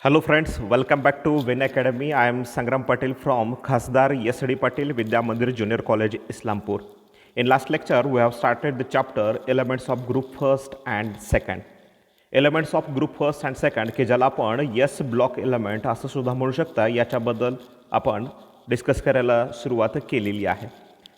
Hello friends, welcome back to Win Academy. I am Sangram Patil from Khasdar SD Patil Vidya Mandir Junior College, Islampur. In last lecture, we have started the chapter Elements of Group First and Second. Elements of Group First and Second की ज्याला आपण yes block element असं सुद्धा म्हणू शकता याच्याबद्दल आपण discuss करायला सुरुवात केलेली आहे.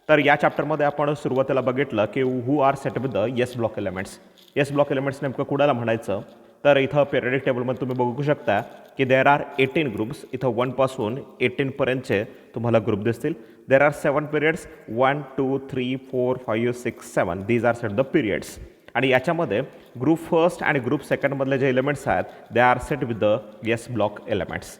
तर या चॅप्टरमध्ये आपण सुरुवातीला बघितलं की who are set with the yes block elements. Yes block elements नेमकं कुणाला म्हणायचं तर इथं पिरियडिक टेबलमध्ये तुम्ही बघू शकता की देर आर 18 ग्रुप्स. इथं 1 पासून 18 पर्यंतचे तुम्हाला ग्रुप दिसतील. There are 7 periods 1 2 3 4 5 6 7 these are set the periods. आणि याच्यामध्ये ग्रुप फर्स्ट आणि ग्रुप सेकंडमधले जे एलिमेंट्स आहेत they are set with the yes block elements.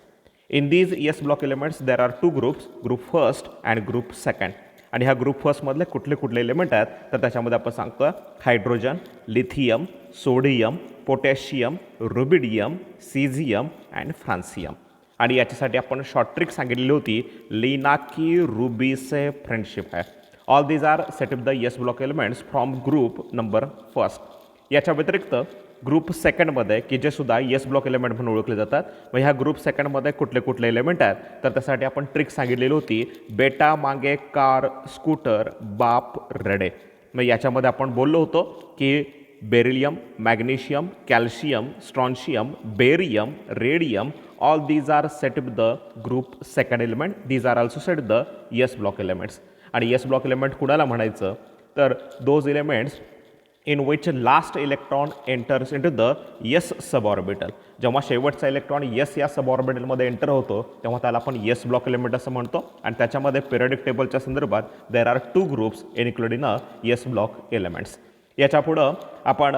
In these S block elements there are 2 groups, group first आणि group second. आणि ह्या group फर्स्टमधले कुठले कुठले एलिमेंट आहेत तर त्याच्यामध्ये आपण सांगतो hydrogen, lithium, sodium, potassium, rubidium, caesium and francium. आणि याच्यासाठी आपण शॉर्ट ट्रिक सांगितलेली होती लिनाकी रुबीसे फ्रेंडशिप आहे. All these are set with the yes block elements from group number first. याच्या व्यतिरिक्त ग्रुप सेकंडमध्ये की जे सुद्धा येस ब्लॉक एलिमेंट म्हणून ओळखले जातात. मग ह्या ग्रुप सेकंडमध्ये कुठले कुठले एलिमेंट आहेत तर त्यासाठी आपण ट्रिक सांगितलेली होती बेटा मागे कार स्कूटर बाप रडे. मग याच्यामध्ये आपण बोललो होतो की beryllium, magnesium, calcium, strontium, barium, radium all these are set with the group second element. These are also set the yes block elements. आणि येस ब्लॉक एलिमेंट कुणाला म्हणायचं तर those elements in which last electron enters into the yes suborbital. जेव्हा शेवटचा electron yes या सबऑर्बिटलमध्ये enter होतो तेव्हा त्याला आपण येस ब्लॉक एलिमेंट असं म्हणतो. आणि त्याच्यामध्ये पिरियडिक टेबलच्या संदर्भात देर are 2 groups including a yes block elements. याच्या पुढं आपण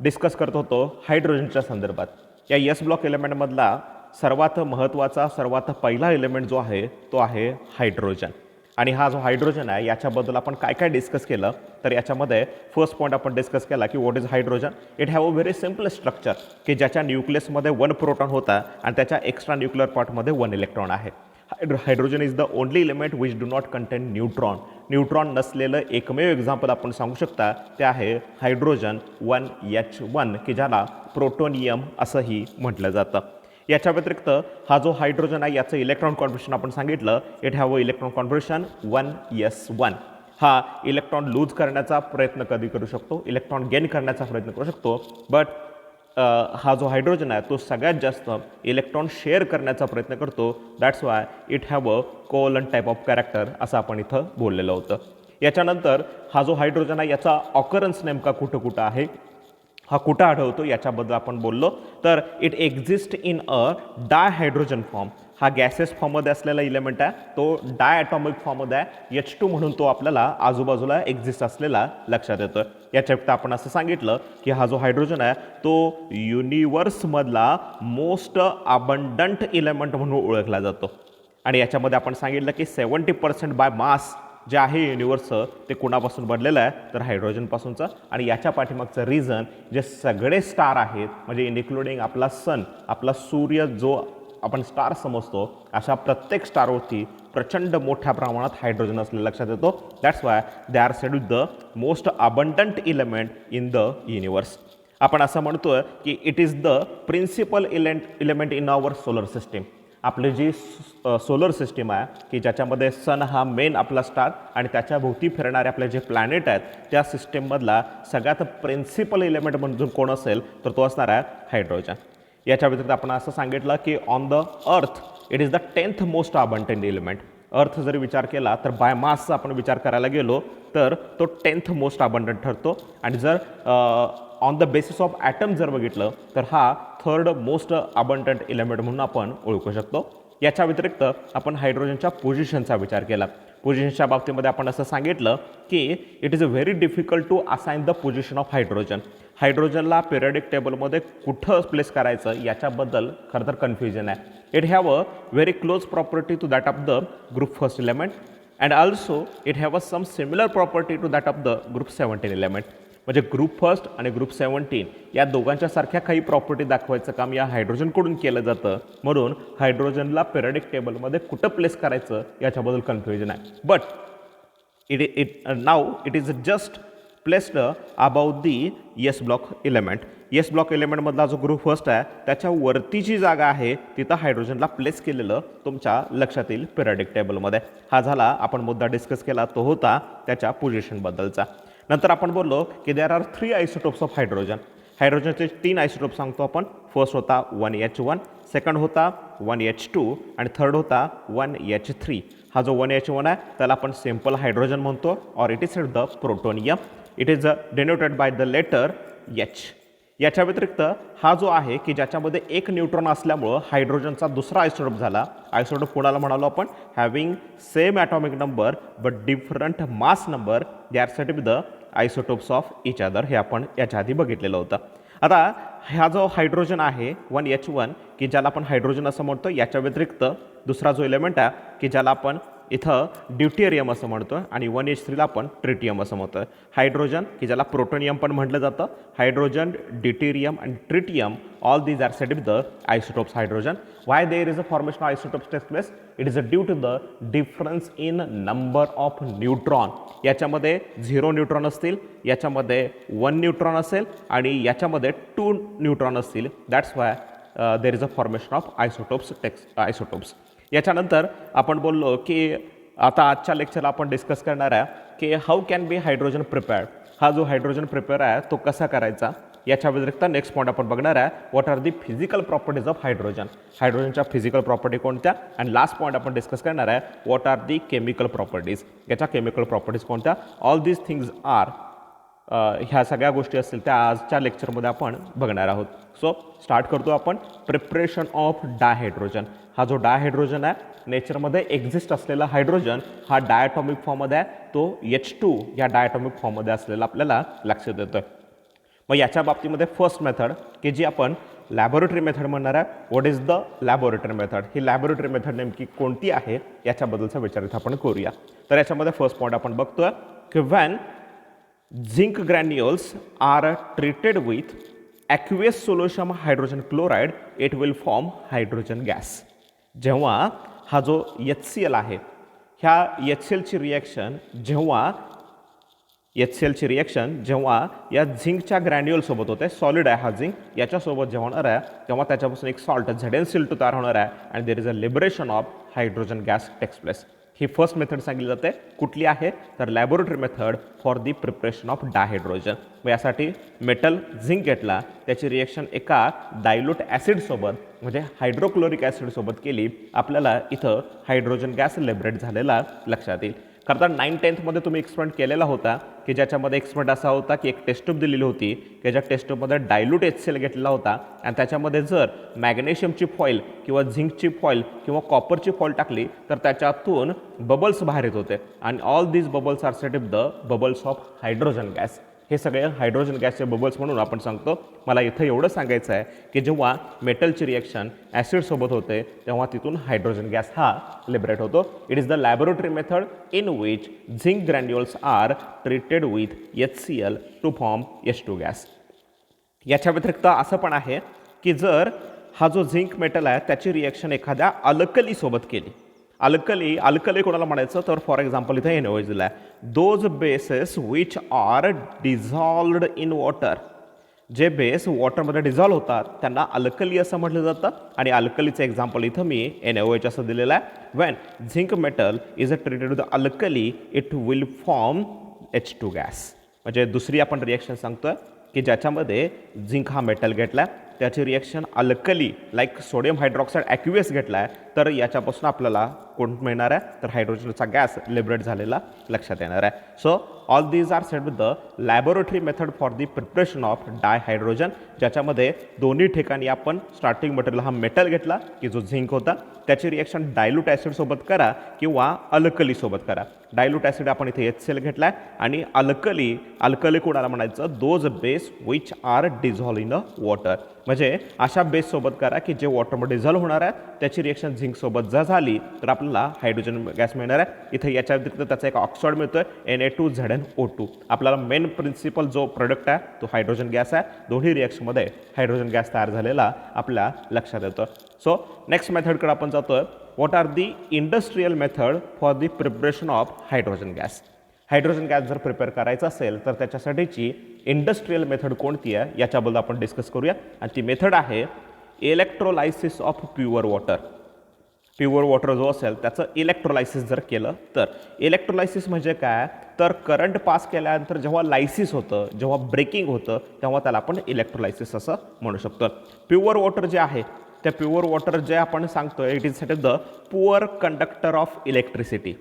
डिस्कस करत होतो हायड्रोजनच्या संदर्भात. या येस ब्लॉक एलिमेंटमधला सर्वात महत्त्वाचा सर्वात पहिला एलिमेंट जो आहे तो आहे हायड्रोजन. आणि हा जो हायड्रोजन आहे याच्याबद्दल आपण काय काय डिस्कस केलं तर याच्यामध्ये फर्स्ट पॉईंट आपण डिस्कस केला की what is hydrogen. It have a very simple structure की ज्याच्या न्यूक्लियसमध्ये 1 प्रोटॉन होता आणि त्याच्या एक्स्ट्रा न्यूक्लिअर पार्टमध्ये 1 इलेक्ट्रॉन आहे. Hydrogen is the only element which do not content neutron. Neutron नसलेलं एकमेव एक्झाम्पल आपण सांगू शकता ते आहे हायड्रोजन 1H1 की ज्याला प्रोटोनियम असंही म्हटलं जातं. याच्या व्यतिरिक्त हा जो हायड्रोजन आहे याचं इलेक्ट्रॉन कॉन्फिगरेशन आपण सांगितलं it have a electron configuration 1s1. हा इलेक्ट्रॉन लूज करण्याचा प्रयत्न कधी करू शकतो, इलेक्ट्रॉन गेन करण्याचा प्रयत्न करू शकतो. बट हा जो हायड्रोजन आहे तो सगळ्यात जास्त इलेक्ट्रॉन शेअर करण्याचा प्रयत्न करतो. That's why it have a covalent type of character असं आपण इथं बोललेलं होतं. याच्यानंतर हा जो हायड्रोजन आहे याचा ऑकरन्स नेमका कुठं कुठं आहे, हा कुठं आढळतो याच्याबद्दल आपण बोललो तर it exist in a dihydrogen form. हा गॅसेस फॉर्ममध्ये असलेला इलेमेंट आहे, तो डायॲटॉमिक फॉर्ममध्ये आहे. H2 म्हणून तो आपल्याला आजूबाजूला एक्झिस्ट असलेला लक्षात येतो. याच्या व्यतिरिक्त आपण असं सांगितलं की हा जो हायड्रोजन आहे तो युनिवर्समधला मोस्ट अबंडंट इलेमेंट म्हणून ओळखला जातो. आणि याच्यामध्ये आपण सांगितलं की 70% बाय मास जे आहे युनिवर्सचं ते कुणापासून बनलेलं आहे तर हायड्रोजनपासूनचं. आणि याच्या पाठीमागचं रिझन जे सगळे स्टार आहेत म्हणजे इन्क्लुडिंग आपला सन, आपला सूर्य जो आपण स्टार समजतो अशा प्रत्येक स्टारवरती प्रचंड मोठ्या प्रमाणात हायड्रोजन असलेलं लक्षात येतो. That's why they are said with the most abundant element in the universe. आपण असं म्हणतोय की it is the principal element in our solar system. आपली जी सोलर सिस्टीम आहे की ज्याच्यामध्ये सन हा मेन आपला स्टार आणि त्याच्या भोवती फिरणारे आपले जे प्लॅनेट आहेत त्या सिस्टीममधला सगळ्यात प्रिन्सिपल एलिमेंट म्हणून कोण असेल तर तो असणार आहे हायड्रोजन. याच्या व्यतिरिक्त आपण असं सांगितलं की on the earth it is the 10th most abundant element. अर्थ जरी विचार केला तर बाय मासचा आपण विचार करायला गेलो तर तो 10th मोस्ट अबंडंट ठरतो. आणि जर on the basis of atom जर बघितलं तर हा 3rd मोस्ट अबंडंट एलिमेंट म्हणून आपण ओळखू शकतो. याच्या व्यतिरिक्त आपण हायड्रोजनच्या पोझिशनचा विचार केला. पोझिशनच्या बाबतीमध्ये आपण असं सांगितलं की it is a very difficult to assign the position of hydrogen. हायड्रोजनला पिरियडिक टेबलमध्ये कुठं प्लेस करायचं याच्याबद्दल खरं तर कन्फ्युजन आहे. It have a very close property to that of the group first element and also it have a some similar property to that of the group 17 element. म्हणजे group first आणि group 17 या दोघांच्या सारख्या काही property दाखवायचं काम या हायड्रोजनकडून केलं जातं. म्हणून हायड्रोजनला पिरियडिक टेबलमध्ये कुठं प्लेस करायचं याच्याबद्दल कन्फ्युजन आहे. But now it is just placed above the yes block element. S block एलिमेंटमधला जो ग्रुप फर्स्ट आहे त्याच्या वरती जी जागा आहे तिथं हायड्रोजनला प्लेस केलेलं तुमच्या लक्षात येईल पिरियडिक टेबलमध्ये. हा झाला आपण मुद्दा डिस्कस केला तो होता त्याच्या पोझिशनबद्दलचा. नंतर आपण बोललो की there are 3 isotopes of hydrogen. हायड्रोजनचे 3 आयसोटोप सांगतो आपण. फर्स्ट होता 1H1, सेकंड होता 1H2 आणि थर्ड होता 1H3. हा जो 1H1 आहे त्याला आपण सिंपल हायड्रोजन म्हणतो और it is the protonium. It is denoted by the letter H. याच्या व्यतिरिक्त हा जो आहे की ज्याच्यामध्ये एक न्यूट्रॉन असल्यामुळं हायड्रोजनचा दुसरा आयसोटोप झाला. आयसोटोप कोणाला म्हणालो आपण? Having same atomic number but different mass number, they are said with the isotopes of each other. हे आपण याच्या आधी बघितलेलं होतं. आता हा जो हायड्रोजन आहे 1H1 की ज्याला आपण हायड्रोजन असं म्हणतो, याच्या व्यतिरिक्त दुसरा जो एलिमेंट आहे की ज्याला आपण इथं ड्यूटेरियम असं म्हणतो आणि 1H3ला आपण ट्रिटियम असं म्हणतो. हायड्रोजन की ज्याला प्रोटोनियम पण म्हटलं जातं. हायड्रोजन, ड्यूटेरियम आणि tritium all these are said with the isotopes hydrogen. Why there is a formation of isotopes takes place? It is due to the difference in number of neutron. याच्यामध्ये 0 neutron असतील, याच्यामध्ये 1 neutron असेल आणि याच्यामध्ये 2 neutron असतील. That's why there is a formation of isotopes. याच्यानंतर आपण बोललो की आता आजच्या लेक्चरला आपण डिस्कस करणार आहे की how can be hydrogen prepared. हा जो हायड्रोजन प्रिपेअर आहे तो कसा करायचा. याच्या व्यतिरिक्त नेक्स्ट पॉईंट आपण बघणार आहे what are the physical properties of hydrogen. हायड्रोजनच्या फिजिकल प्रॉपर्टी कोणत्या. आणि लास्ट पॉईंट आपण डिस्कस करणार आहे what are the chemical properties. याच्या केमिकल प्रॉपर्टीज कोणत्या. ऑल दीज थिंग्स आर ह्या सगळ्या गोष्टी असतील त्या आजच्या लेक्चरमध्ये आपण बघणार आहोत. सो स्टार्ट करतो आपण. Preparation of dihydrogen. हा जो डायहायड्रोजन आहे नेचरमध्ये एक्झिस्ट असलेला हायड्रोजन हा डायटॉमिक फॉर्ममध्ये आहे. तो H2 या डायटॉमिक फॉर्ममध्ये असलेला आपल्याला लक्षात येतोय. मग याच्या बाबतीमध्ये फर्स्ट मेथड की जी आपण लॅबोरेटरी मेथड म्हणणार आहे. What is the laboratory method. He laboratory method नेमकी कोणती आहे याच्याबद्दलचा विचार इथं आपण करूया. तर याच्यामध्ये फर्स्ट पॉईंट आपण बघतोय की van zinc granules are treated with aqueous solution of hydrogen chloride, it will form hydrogen gas. जेव्हा हा जो HCl आहे ह्या HCl ची रिॲक्शन जेव्हा या झिंकच्या ग्रॅन्युअल सोबत होते, सॉलिड आहे हा झिंक, याच्यासोबत जेव्हा होणार आहे तेव्हा त्याच्यापासून एक सॉल्ट ZnCl2 तयार होणार आहे आणि there is a liberation of hydrogen gas takes place. ही फर्स्ट मेथड सांगितली जाते. कुठली आहे तर laboratory method for the preparation of dihydrogen. मग यासाठी मेटल झिंक घेतला, त्याची रिॲक्शन एका डायल्यूट ॲसिडसोबत म्हणजे हायड्रोक्लोरिक ॲसिडसोबत केली. आपल्याला इथं हायड्रोजन गॅस लिबरेट झालेला लक्षात येईल. कारण 9-10मध्ये तुम्ही एक्सपेरिमेंट केलेला होता की ज्याच्यामध्ये एक्सपेरिमेंट असा होता की एक टेस्ट ट्यूब दिलेली होती की ज्या टेस्ट ट्यूबमध्ये डायल्यूट HCl घेतलेला होता आणि त्याच्यामध्ये जर मॅग्नेशियमची फॉईल किंवा झिंकची फॉईल किंवा कॉपरची फॉईल टाकली तर त्याच्यातून बबल्स बाहेर येत होते आणि all these bubbles are set with the bubbles of hydrogen gas. हे सगळे हायड्रोजन गॅसचे बबल्स म्हणून आपण सांगतो. मला इथं एवढं सांगायचं आहे की जेव्हा मेटलची रिॲक्शन ॲसिडसोबत होते तेव्हा तिथून हायड्रोजन गॅस हा लिबरेट होतो. It is the laboratory method in which zinc granules are treated with HCl to form H2 gas. याच्या व्यतिरिक्त असं पण आहे की जर हा जो झिंक मेटल आहे त्याची रिॲक्शन एखाद्या अल्कलीसोबत केली. अल्कली कोणाला म्हणायचं तर फॉर एक्झाम्पल इथं NaOH दिला आहे. Those bases which are dissolved in water. जे बेस वॉटरमध्ये डिझॉल्व्ह होतात त्यांना अल्कली असं म्हटलं जातं आणि अल्कलीचं एक्झाम्पल इथं मी NaOH असं दिलेलं आहे. Wien zinc metal is a treated with alkali it will form H2 gas. म्हणजे दुसरी आपण रिॲक्शन सांगतोय की ज्याच्यामध्ये झिंक हा मेटल घेतला आहे त्याची reaction alkali like sodium hydroxide aqueous घेतला आहे तर याच्यापासून आपल्याला कोण मिळणार आहे तर हायड्रोजनचा गॅस लिबरेट झालेला लक्षात येणार आहे. So all these are set with the laboratory method for the preparation of dihydrogen. ज्याच्यामध्ये दोन्ही ठिकाणी आपण स्टार्टिंग मटेरियल हा मेटल घेतला की जो झिंक होता, त्याची रिॲक्शन डायल्यूट ॲसिडसोबत करा किंवा अल्कलीसोबत करा. डायल्यूट ॲसिड आपण इथे HCl घेतला आहे आणि अल्कली कोणाला म्हणायचं those base which are dissolve in a water. म्हणजे अशा बेससोबत करा की जे वॉटरमध्ये डिझॉल्व होणार आहे त्याची रिॲक्शन झिंकसोबत जर झाली तर आपल्याला हायड्रोजन गॅस मिळणार आहे. इथे याच्या व्यतिरिक्त त्याचा एक ऑक्साईड मिळतोय Na2ZnO2. आपल्याला मेन प्रिन्सिपल जो प्रोडक्ट आहे तो हायड्रोजन गॅस आहे. दोन्ही रिॲक्शनमध्ये हायड्रोजन गॅस तयार झालेला आपल्या लक्षात येतो. सो नेक्स्ट मेथडकडे आपण जातोय. What are the industrial method for the preparation of hydrogen gas. Hydrogen gas जर प्रिपेअर करायचा असेल तर त्याच्यासाठीची इंडस्ट्रियल मेथड कोणती आहे याच्याबद्दल आपण डिस्कस करूया. आणि ती मेथड आहे electrolysis of pure water. Pure water जो असेल त्याचं इलेक्ट्रोलायसिस जर केलं तर इलेक्ट्रोलायसिस म्हणजे काय तर करंट पास केल्यानंतर जेव्हा लायसिस होतं, जेव्हा ब्रेकिंग होतं, तेव्हा त्याला आपण इलेक्ट्रोलायसिस असं म्हणू शकतो. प्युअर वॉटर जे आहे त्या प्युअर वॉटर जे आपण सांगतो it is said the poor conductor of electricity.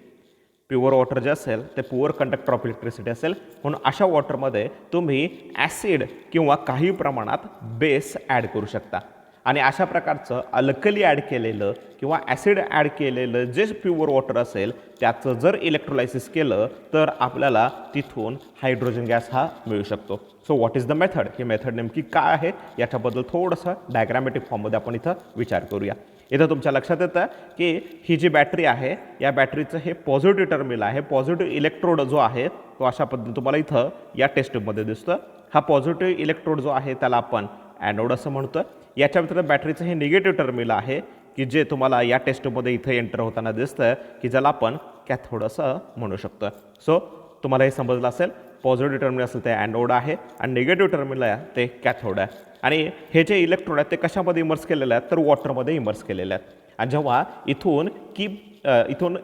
Pure water जे असेल ते पुअर कंडक्टर ऑफ इलेक्ट्रिसिटी असेल. म्हणून अशा वॉटरमध्ये तुम्ही ॲसिड किंवा काही प्रमाणात बेस ॲड करू शकता. आणि अशा प्रकारचं अल्कली ॲड केलेलं किंवा ॲसिड ॲड केलेलं जे प्युअर वॉटर असेल त्याचं जर इलेक्ट्रोलायसिस केलं तर आपल्याला तिथून हायड्रोजन गॅस हा मिळू शकतो. So what is the method, he method नेमकी काय आहे याच्याबद्दल थोडंसं डायग्रामॅटिक फॉर्ममध्ये आपण इथं विचार करूया. इथं तुमच्या लक्षात येतं की ही जी बॅटरी आहे या बॅटरीचं हे पॉझिटिव्ह टर्मिनल आहे. पॉझिटिव्ह इलेक्ट्रोड जो आहे तो अशा पद्धतीने तुम्हाला इथं या टेस्टमध्ये दिसतं. हा पॉझिटिव्ह इलेक्ट्रोड जो आहे त्याला आपण ॲनोड असं म्हणतो. याच्या व्यतिरिक्त बॅटरीचं हे निगेटिव्ह टर्मिनल आहे की जे तुम्हाला या टेस्टमध्ये इथं एंटर होताना दिसतं की ज्याला आपण कॅथोड असं म्हणू शकतो. सो तुम्हाला हे समजलं असेल, पॉझिटिव्ह टर्मिनल असेल ते ॲनोड आहे आणि निगेटिव्ह टर्मिनल आहे ते कॅथोड आहे. आणि हे जे इलेक्ट्रोड आहेत ते कशामध्ये इमर्स केलेले आहेत तर वॉटरमध्ये इमर्स केलेले आहेत. आणि जेव्हा इथून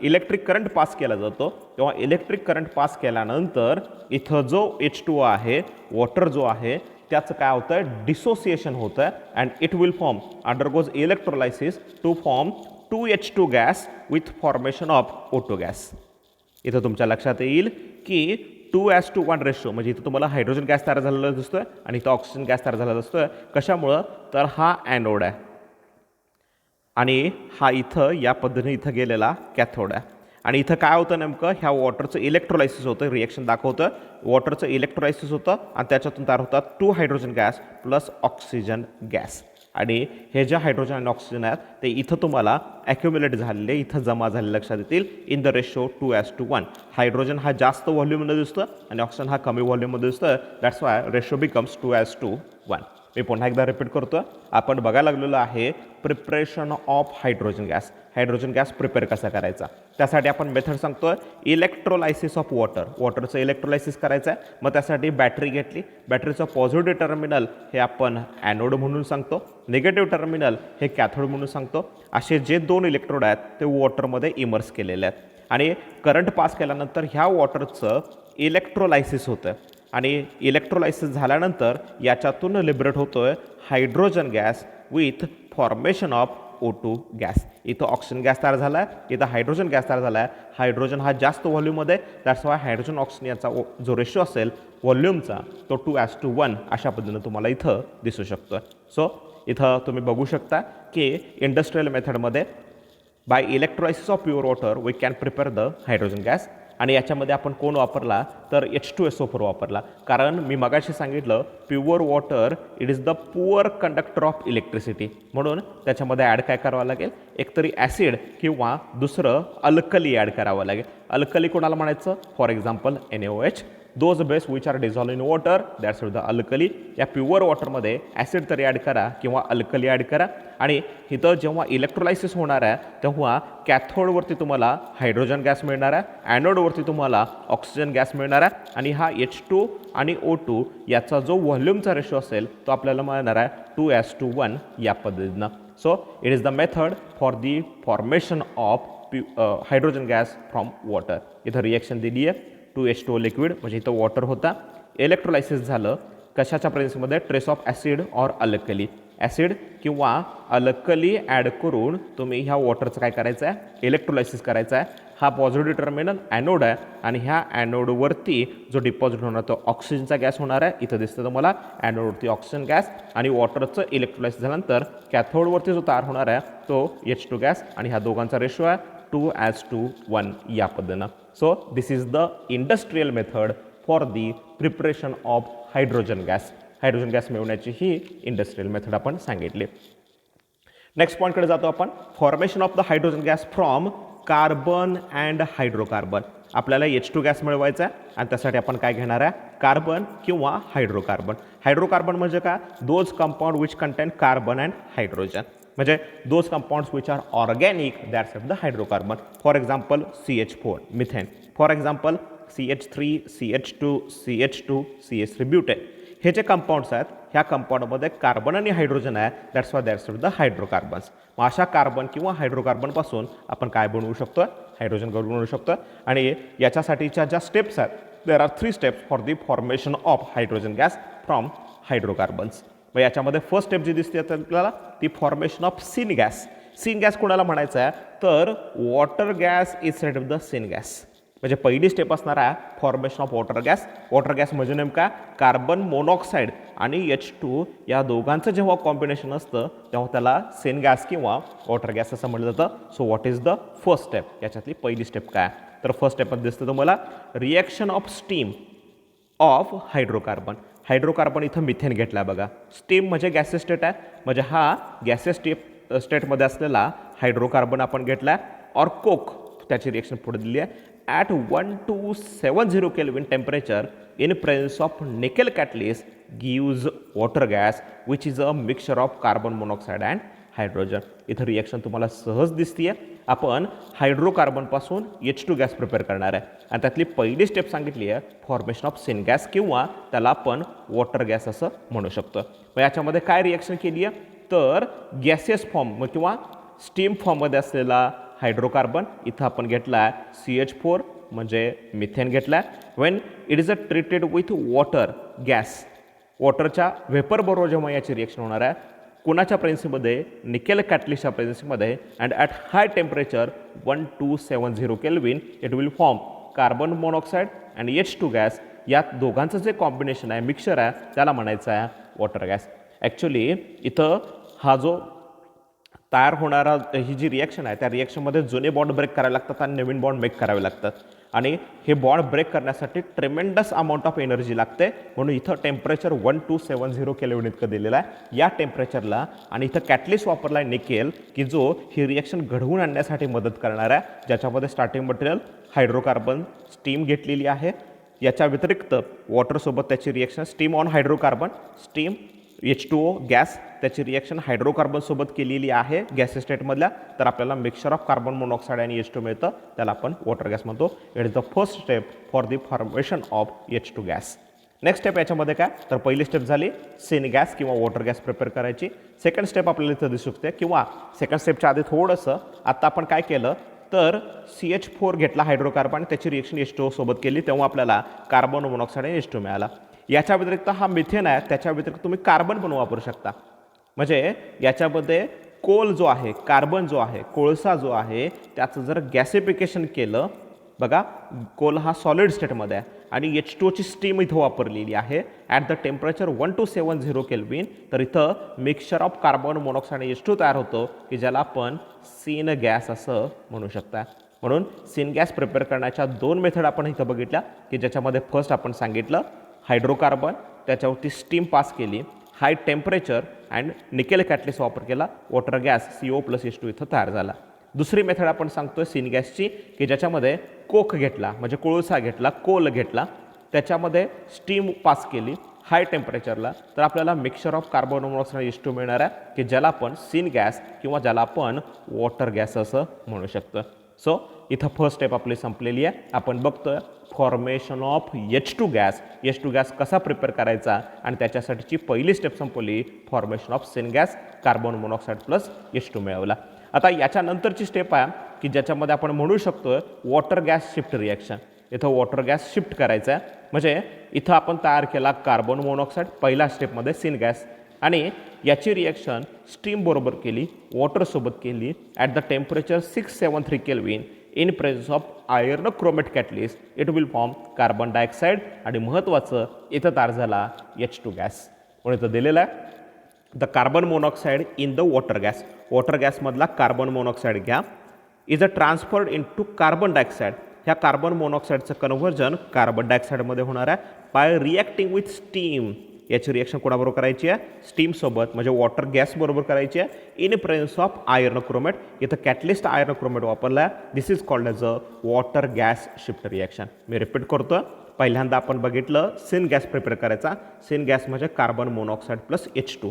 इलेक्ट्रिक करंट पास केला जातो तेव्हा इलेक्ट्रिक करंट पास केल्यानंतर इथं जो H2O आहे वॉटर जो आहे त्याचं काय होतं डिसोसिएशन होतं and it will form undergoes electrolysis to form 2H2 gas with formation of O2 gas. इथं तुमच्या लक्षात येईल की 2:1 रेशो म्हणजे इथं तुम्हाला हायड्रोजन गॅस तयार झालेला दिसतोय आणि इथं ऑक्सिजन गॅस तयार झालेला दिसतोय. कशामुळं तर हा ॲनोड आहे आणि हा इथं या पद्धतीने इथं गेलेला कॅथोड आहे. आणि इथं काय होतं नेमकं ह्या वॉटरचं इलेक्ट्रोलायसिस होतं, रिएक्शन दाखवतं. वॉटरचं इलेक्ट्रोलायसिस होतं आणि त्याच्यातून तयार होतात 2 hydrogen gas plus oxygen gas. आणि हे जे हायड्रोजन आणि ऑक्सिजन आहेत ते इथं तुम्हाला ॲक्युम्युलेट झालेले इथं जमा झाले लक्षात येतील इन द रेशो 2:1. हायड्रोजन हा जास्त व्हॉल्यूममध्ये दिसतं आणि ऑक्सिजन हा कमी व्हॉल्यूममध्ये दिसतं. That's why ratio becomes 2:1. मी पुन्हा एकदा रिपीट करतो. आपण बघायला लागलेलो आहे preparation of hydrogen gas. Hydrogen gas prepare कसा करायचा त्यासाठी आपण मेथड सांगतोय इलेक्ट्रोलायसिस ऑफ वॉटर. वॉटरचं इलेक्ट्रोलायसिस करायचं आहे. मग त्यासाठी बॅटरी घेतली. बॅटरीचं पॉझिटिव्ह टर्मिनल हे आपण ॲनोड म्हणून सांगतो, निगेटिव्ह टर्मिनल हे कॅथोड म्हणून सांगतो. असे जे 2 इलेक्ट्रोड आहेत ते वॉटरमध्ये इमर्स केलेले आहेत आणि करंट पास केल्यानंतर ह्या वॉटरचं इलेक्ट्रोलायसिस होतं आणि इलेक्ट्रोलायसिस झाल्यानंतर याच्यातून लिबरेट होतोय hydrogen gas with formation of O2 gas. इथं ऑक्सिजन गॅस तयार झाला आहे, इथं हायड्रोजन गॅस तयार झाला आहे. हायड्रोजन हा जास्त व्हॉल्यूममध्ये, दॅट्स वाय हायड्रोजन ऑक्सिजन याचा जो रेशो असेल व्हॉल्यूमचा तो 2:1 अशा पद्धतीनं तुम्हाला इथं दिसू शकतो. सो इथं तुम्ही बघू शकता की इंडस्ट्रियल मेथडमध्ये by electrolysis of pure water we can prepare the hydrogen gas. आणि याच्यामध्ये आपण कोण वापरला तर H2SO4 वापरला. कारण मी मगाशी सांगितलं pure water it is the poor conductor of electricity. म्हणून त्याच्यामध्ये ॲड काय करावं लागेल एकतरी ॲसिड किंवा दुसरं अल्कली ॲड करावं लागेल. अल्कली कोणाला म्हणायचं for example NaOH. Those base which are dissolve in water that's the alkali. या प्युअर वॉटरमध्ये ॲसिड तरी ॲड करा किंवा अल्कली ॲड करा. आणि इथं जेव्हा इलेक्ट्रोलायसिस होणार आहे तेव्हा कॅथोडवरती तुम्हाला हायड्रोजन गॅस मिळणार आहे, ॲनोडवरती तुम्हाला ऑक्सिजन गॅस मिळणार आहे आणि हा H2 आणि O2 याचा जो व्हॉल्यूमचा रेशो असेल तो आपल्याला मिळणार आहे 2:1 या पद्धतीनं. So it is the method for the formation of hydrogen gas from water. इथं रिएक्शन दिली आहे 2H2O लिक्विड म्हणजे इथं वॉटर होता. इलेक्ट्रोलायसिस झालं कशाच्या प्रेझेन्समध्ये trace of acid or alkali. Acid किंवा अल्कली ॲड करून तुम्ही ह्या वॉटरचं काय करायचं आहे इलेक्ट्रोलायसिस करायचं आहे. हा पॉझिटिव्ह टर्मिनल ॲनोड आहे आणि ह्या ॲनोडवरती जो डिपॉझिट होणार तो ऑक्सिजनचा गॅस होणार आहे. इथं दिसतं तुम्हाला ॲनोडवरती ऑक्सिजन गॅस आणि वॉटरचं इलेक्ट्रोलायसिस झाल्यानंतर कॅथोडवरती जो तयार होणार आहे तो H2 गॅस आणि ह्या दोघांचा रेशो आहे 2:1 या पद्धतीनं. So this is the industrial method for the preparation of hydrogen gas. Hydrogen gas मिळवण्याची ही इंडस्ट्रियल मेथड आपण सांगितली. नेक्स्ट पॉईंटकडे जातो आपण. Formation of the hydrogen gas from carbon and hydrocarbon. आपल्याला H2 गॅस मिळवायचा आहे आणि त्यासाठी आपण काय घेणार आहे कार्बन किंवा हायड्रोकार्बन. हायड्रोकार्बन म्हणजे काय those compound which contain carbon and hydrogen. म्हणजे those compounds which are organic that set the hydrocarbon. For example CH4 methane, for example CH3 CH2 CH2 CH3 butane. हे जे कंपाउंड्स आहेत ह्या कंपाऊंडमध्ये carbon आणि hydrogen आहे, that's why that's the hydrocarbons. मग अशा कार्बन किंवा हायड्रोकार्बनपासून आपण काय बनवू शकतो, हायड्रोजन बनवू शकतो. आणि याच्यासाठीच्या ज्या स्टेप्स आहेत there are 3 steps for the formation of hydrogen gas from hydrocarbons. मग याच्यामध्ये फर्स्ट स्टेप जी दिसते आपल्याला ती formation of syn gas. Syn gas कोणाला म्हणायचं आहे तर water gas is set of the syn gas. म्हणजे पहिली स्टेप असणार आहे formation of water gas. Water gas म्हणजे नेमका कार्बन मोनॉक्साईड आणि H2 या दोघांचं जेव्हा कॉम्बिनेशन असतं तेव्हा त्याला सेन गॅस किंवा वॉटर गॅस असं म्हटलं जातं. So what is the first step, याच्यातली पहिली स्टेप काय तर फर्स्ट स्टेपमध्ये दिसतं तुम्हाला reaction of steam of hydrocarbon. Hydrocarbon इथं मिथेन घेतला बघा. स्टीम म्हणजे गॅसेस स्टेट आहे, म्हणजे हा गॅसेस स्टेटमध्ये असलेला हायड्रोकार्बन आपण घेतला. ऑर कोक त्याची रिॲक्शन पुढे दिली आहे. At 1270 kelvin temperature in presence of nickel catalyst gives water gas which is a mixture of carbon monoxide and hydrogen. इथं रिॲक्शन तुम्हाला सहज दिसतीये. आपण हायड्रोकार्बनपासून H2 गॅस प्रिपेअर करणार आहे आणि त्यातली पहिली स्टेप सांगितली आहे फॉर्मेशन ऑफ सिन गॅस किंवा त्याला आपण वॉटर गॅस असं म्हणू शकतो. मग याच्यामध्ये काय रिॲक्शन केली आहे तर गॅसेस फॉर्म किंवा स्टीम फॉर्ममध्ये असलेला हायड्रोकार्बन इथं आपण घेतला आहे CH4 म्हणजे मिथेन घेतला आहे. When it is a treated with water gas, वॉटरच्या व्हेपरबरोबर जेव्हा याची रिॲक्शन होणार आहे कोणाच्या प्रेन्सीमध्ये निकेल कॅटलिस्टच्या प्रेन्सीमध्ये and at high temperature 1270 kelvin it will form carbon monoxide and H2 gas. यात दोघांचं जे कॉम्बिनेशन आहे मिक्सचर आहे त्याला म्हणायचं आहे वॉटर गॅस. ॲक्च्युली इथं हा जो तयार होणारा ही जी रिॲक्शन आहे त्या रिॲक्शनमध्ये जुने बॉन्ड ब्रेक करावे लागतात आणि नवीन बॉन्ड मेक करावे लागतात आणि हे बॉन्ड ब्रेक करण्यासाठी ट्रेमेंडस अमाऊंट ऑफ एनर्जी लागते. म्हणून इथं टेम्परेचर 1270 केल्विन इतकं दिलेलं आहे या टेम्परेचरला. आणि इथं कॅटलिस्ट वापरला आहे निकेल की जो ही रिॲक्शन घडवून आणण्यासाठी मदत करणार आहे, ज्याच्यामध्ये स्टार्टिंग मटेरियल हायड्रोकार्बन स्टीम घेतलेली आहे. याच्या व्यतिरिक्त वॉटरसोबत त्याची reaction steam on hydrocarbon, steam H2O gas त्याची रिॲक्शन हायड्रोकार्बनसोबत केलेली आहे गॅस स्टेटमधल्या, तर आपल्याला मिक्सचर ऑफ कार्बन मोनॉक्साईड आणि H2 मिळतं, त्याला आपण वॉटर गॅस म्हणतो. It is the first step for the formation of H2 gas. Next step याच्यामध्ये काय तर पहिली स्टेप झाली सिन गॅस किंवा वॉटर गॅस प्रिपेअर करायची. सेकंड स्टेप आपल्याला इथं दिसू शकते किंवा सेकंड स्टेपच्या आधी थोडंसं आत्ता आपण काय केलं तर CH4 घेतला हायड्रोकार्बन, त्याची रिॲक्शन H2O सोबत केली तेव्हा आपल्याला कार्बन मोनॉक्साईड आणि H2 मिळाला. याच्या व्यतिरिक्त हा मिथेन आहे, त्याच्या व्यतिरिक्त तुम्ही कार्बन पण वापरू शकता. म्हणजे याच्यामध्ये कोल जो आहे, कार्बन जो आहे, कोळसा जो आहे त्याचं जर गॅसिफिकेशन केलं बघा, कोल हा सॉलिड स्टेटमध्ये आहे आणि H2Oची स्टीम इथं वापरलेली आहे ॲट द टेम्परेचर 1270 केल्विन, तर इथं मिक्सचर ऑफ कार्बन मोनॉक्साईड आणि H2 तयार होतो की ज्याला आपण सिन गॅस असं म्हणू शकता. म्हणून सिन गॅस प्रिपेअर करण्याच्या 2 मेथड आपण इथं बघितल्या की ज्याच्यामध्ये फर्स्ट आपण सांगितलं हायड्रोकार्बन, त्याच्यावरती स्टीम पास केली, high temperature and nickel catalyst वापर केला, वॉटर गॅस CO+H2 इथं तयार झाला. दुसरी मेथड आपण सांगतोय सिन गॅसची की ज्याच्यामध्ये कोक घेतला म्हणजे कोळसा घेतला, कोल घेतला, त्याच्यामध्ये स्टीम पास केली हाय टेम्परेचरला, तर आपल्याला mixture of carbon monoxide H2 मिळणार आहे की ज्याला आपण सिन गॅस किंवा ज्याला आपण वॉटर गॅस असं म्हणू शकतो. सो इथं फर्स्ट स्टेप आपली संपलेली आहे. आपण बघतोय formation of H2 gas. H2 gas कसा प्रिपेअर करायचा आणि त्याच्यासाठीची पहिली स्टेप संपवली formation of syn gas, carbon monoxide plus H2 मिळवला. आता याच्यानंतरची स्टेप आहे की ज्याच्यामध्ये आपण म्हणू शकतो वॉटर गॅस शिफ्ट रिॲक्शन. इथं वॉटर गॅस शिफ्ट करायचा आहे म्हणजे इथं आपण तयार केला कार्बन मोनॉक्साईड पहिल्या स्टेपमध्ये सिन गॅस आणि याची रिॲक्शन स्टीम बरोबर केली, वॉटरसोबत केली at the temperature 673 kelvin in presence of iron chromate catalyst it will form carbon dioxide आणि महत्त्वाचं इथं तयार झाला H2 गॅस. म्हणून इथं दिलेलं आहे the carbon monoxide in the water gas. Water गॅसमधला कार्बन मोनॉक्साईड घ्या is a transferred in to carbon dioxide. ह्या कार्बन मोनॉक्साईडचं कन्व्हर्जन कार्बन डायऑक्साईडमध्ये होणार आहे बाय रिॲक्टिंग विथ स्टीम. याची रिॲक्शन कोणाबरोबर करायची आहे स्टीमसोबत म्हणजे वॉटर गॅसबरोबर करायची आहे in presence of iron chromate. इथं कॅटलिस्ट आयर्न क्रोमेट वापरला आहे. This is called as a water gas shift reaction. मी रिपीट करतो. पहिल्यांदा आपण बघितलं सिन गॅस प्रिपेअर करायचा. सिन गॅस म्हणजे कार्बन मोनॉक्साईड प्लस H2.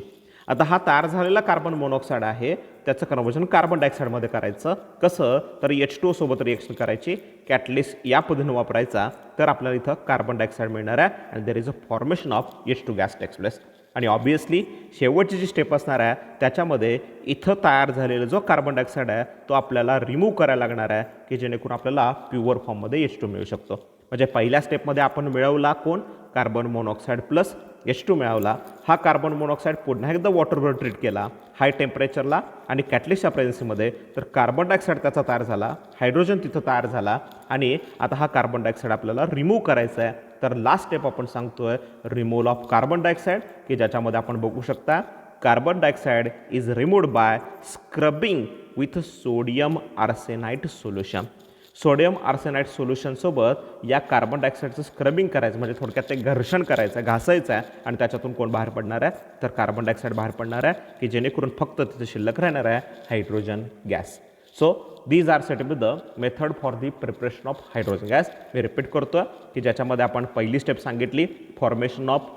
आता हा तयार झालेला कार्बन मोनॉक्साईड आहे त्याचं कन्व्हर्जन कार्बन डायऑक्साईडमध्ये करायचं. कसं तर H2O सोबत रिएक्शन करायची, कॅटलिस्ट या पद्धतीने वापरायचा, तर आपल्याला इथं कार्बन डायऑक्साईड मिळणार आहे आणि there is a formation of H2 gas takes place. आणि ऑब्वियसली शेवटची जी स्टेप असणार आहे त्याच्यामध्ये इथं तयार झालेला जो कार्बन डायऑक्साईड आहे तो आपल्याला रिमूव्ह करायला लागणार आहे की जेणेकरून आपल्याला प्युअर फॉर्ममध्ये H2 मिळू शकतो. म्हणजे पहिल्या स्टेपमध्ये आपण मिळवला कोण कार्बन मोनॉक्साईड प्लस H2 मिळवला. हा कार्बन मोनॉक्साईड पुन्हा एकदा वॉटरवर ट्रीट केला हाय टेम्परेचरला आणि कॅटलिस्टच्या प्रेझेन्सीमध्ये, तर कार्बन डायऑक्साईड त्याचा तयार झाला, हायड्रोजन तिथं तयार झाला आणि आता हा कार्बन डायऑक्साईड आपल्याला रिमूव्ह करायचा आहे. तर लास्ट स्टेप आपण सांगतोय रिमूव्हल ऑफ कार्बन डायऑक्साईड की ज्याच्यामध्ये आपण बघू शकता carbon dioxide is removed by scrubbing with sodium arsenite solution. Sodium arsenite सोल्युशनसोबत या कार्बन डायऑक्साईडचं स्क्रबिंग करायचं, म्हणजे थोडक्यात ते घर्षण करायचं आहे, घासायचं आहे आणि त्याच्यातून कोण बाहेर पडणार आहे तर कार्बन डायऑक्साईड बाहेर पडणार आहे की जेणेकरून फक्त तिथे शिल्लक राहणार आहे hydrogen gas. So these are set with the method for the preparation of hydrogen gas. मी रिपीट करतो की ज्याच्यामध्ये आपण पहिली स्टेप सांगितली फॉर्मेशन ऑफ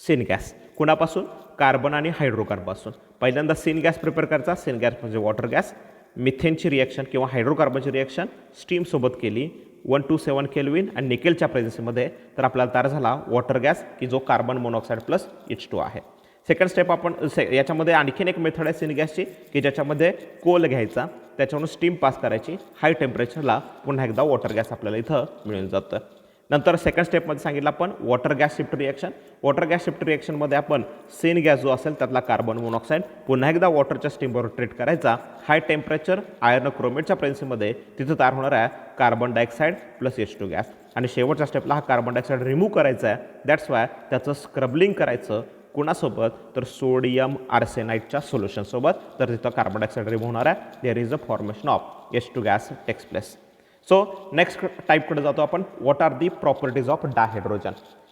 सिन गॅस. कुणापासून कार्बन आणि हायड्रोकार्बनपासून. पहिल्यांदा सिन गॅस प्रिपेअर करायचा. सिन गॅस म्हणजे वॉटर गॅस. मिथेनची रिएक्शन किंवा हायड्रोकार्बनची रिएक्शन स्टीमसोबत केली 127 केल्विन आणि निकेलच्या प्रेझेन्सीमध्ये, तर आपल्याला तयार झाला वॉटर गॅस की जो कार्बन मोनॉक्साईड प्लस H2 आहे. सेकंड स्टेप आपण याच्यामध्ये आणखीन एक मेथड आहे सिन गॅसची की ज्याच्यामध्ये कोल घ्यायचा, त्याच्यावरून स्टीम पास करायची, हाय टेम्परेचरला पुन्हा एकदा वॉटर गॅस आपल्याला इथं मिळून जातं. नंतर सेकंड स्टेपमध्ये सांगितलं आपण water gas shift reaction. Water gas shift रिएक्शनमध्ये आपण सेन गॅस जो असेल त्यातला कार्बन मोनॉक्साईड पुन्हा एकदा वॉटरच्या स्टीमवर ट्रीट करायचा, हाय टेम्परेचर आयर्न क्रोमेटच्या प्रेझेन्सीमध्ये तिथं तयार होणार आहे carbon dioxide plus H2 gas. आणि शेवटच्या स्टेपला हा कार्बन डायऑक्साईड रिमूव्ह करायचा आहे. दॅट्स वाय त्याचं स्क्रबलिंग करायचं कुणासोबत तर सोडियम आर्सेनाइटच्या सोल्युशनसोबत, तर तिथं कार्बन डायऑक्साईड रिमूव्ह होणार आहे. There is a formation of H2 gas takes place. So next टाईपकडे जातो आपण. What are the properties of dihydrogen.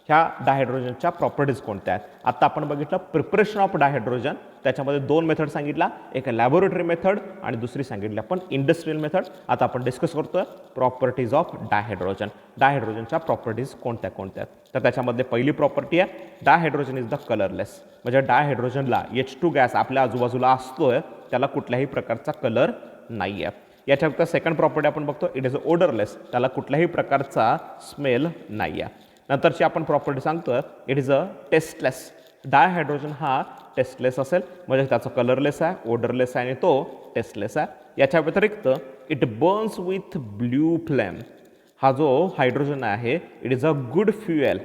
ह्या डायहायड्रोजनच्या प्रॉपर्टीज कोणत्या आहेत. आता आपण बघितलं प्रिपरेशन ऑफ डायहायड्रोजन, त्याच्यामध्ये दोन मेथड सांगितला, एक लॅबोरेटरी मेथड आणि दुसरी सांगितली आपण इंडस्ट्रियल मेथड. आता आपण डिस्कस करतोय प्रॉपर्टीज ऑफ डायहायड्रोजन. डायहायड्रोजनच्या प्रॉपर्टीज कोणत्या कोणत्या आहेत. तर त्याच्यामध्ये पहिली प्रॉपर्टी आहे डायहायड्रोजन इज द कलरलेस. म्हणजे डायहायड्रोजनला H2 गॅस आपल्या आजूबाजूला असतोय त्याला कुठल्याही प्रकारचा कलर नाही आहे. याच्या फक्त सेकंड प्रॉपर्टी आपण बघतो इट इज ओडरलेस, त्याला कुठल्याही प्रकारचा स्मेल नाही आहे. नंतरची आपण प्रॉपर्टी सांगतो इट इज अ टेस्टलेस. डायहायड्रोजन हा टेस्टलेस असेल म्हणजे त्याचा कलरलेस आहे, ओडरलेस आहे आणि तो टेस्टलेस आहे. याच्या व्यतिरिक्त it Burns with blue flame. हा जो हायड्रोजन आहे it is a good fuel.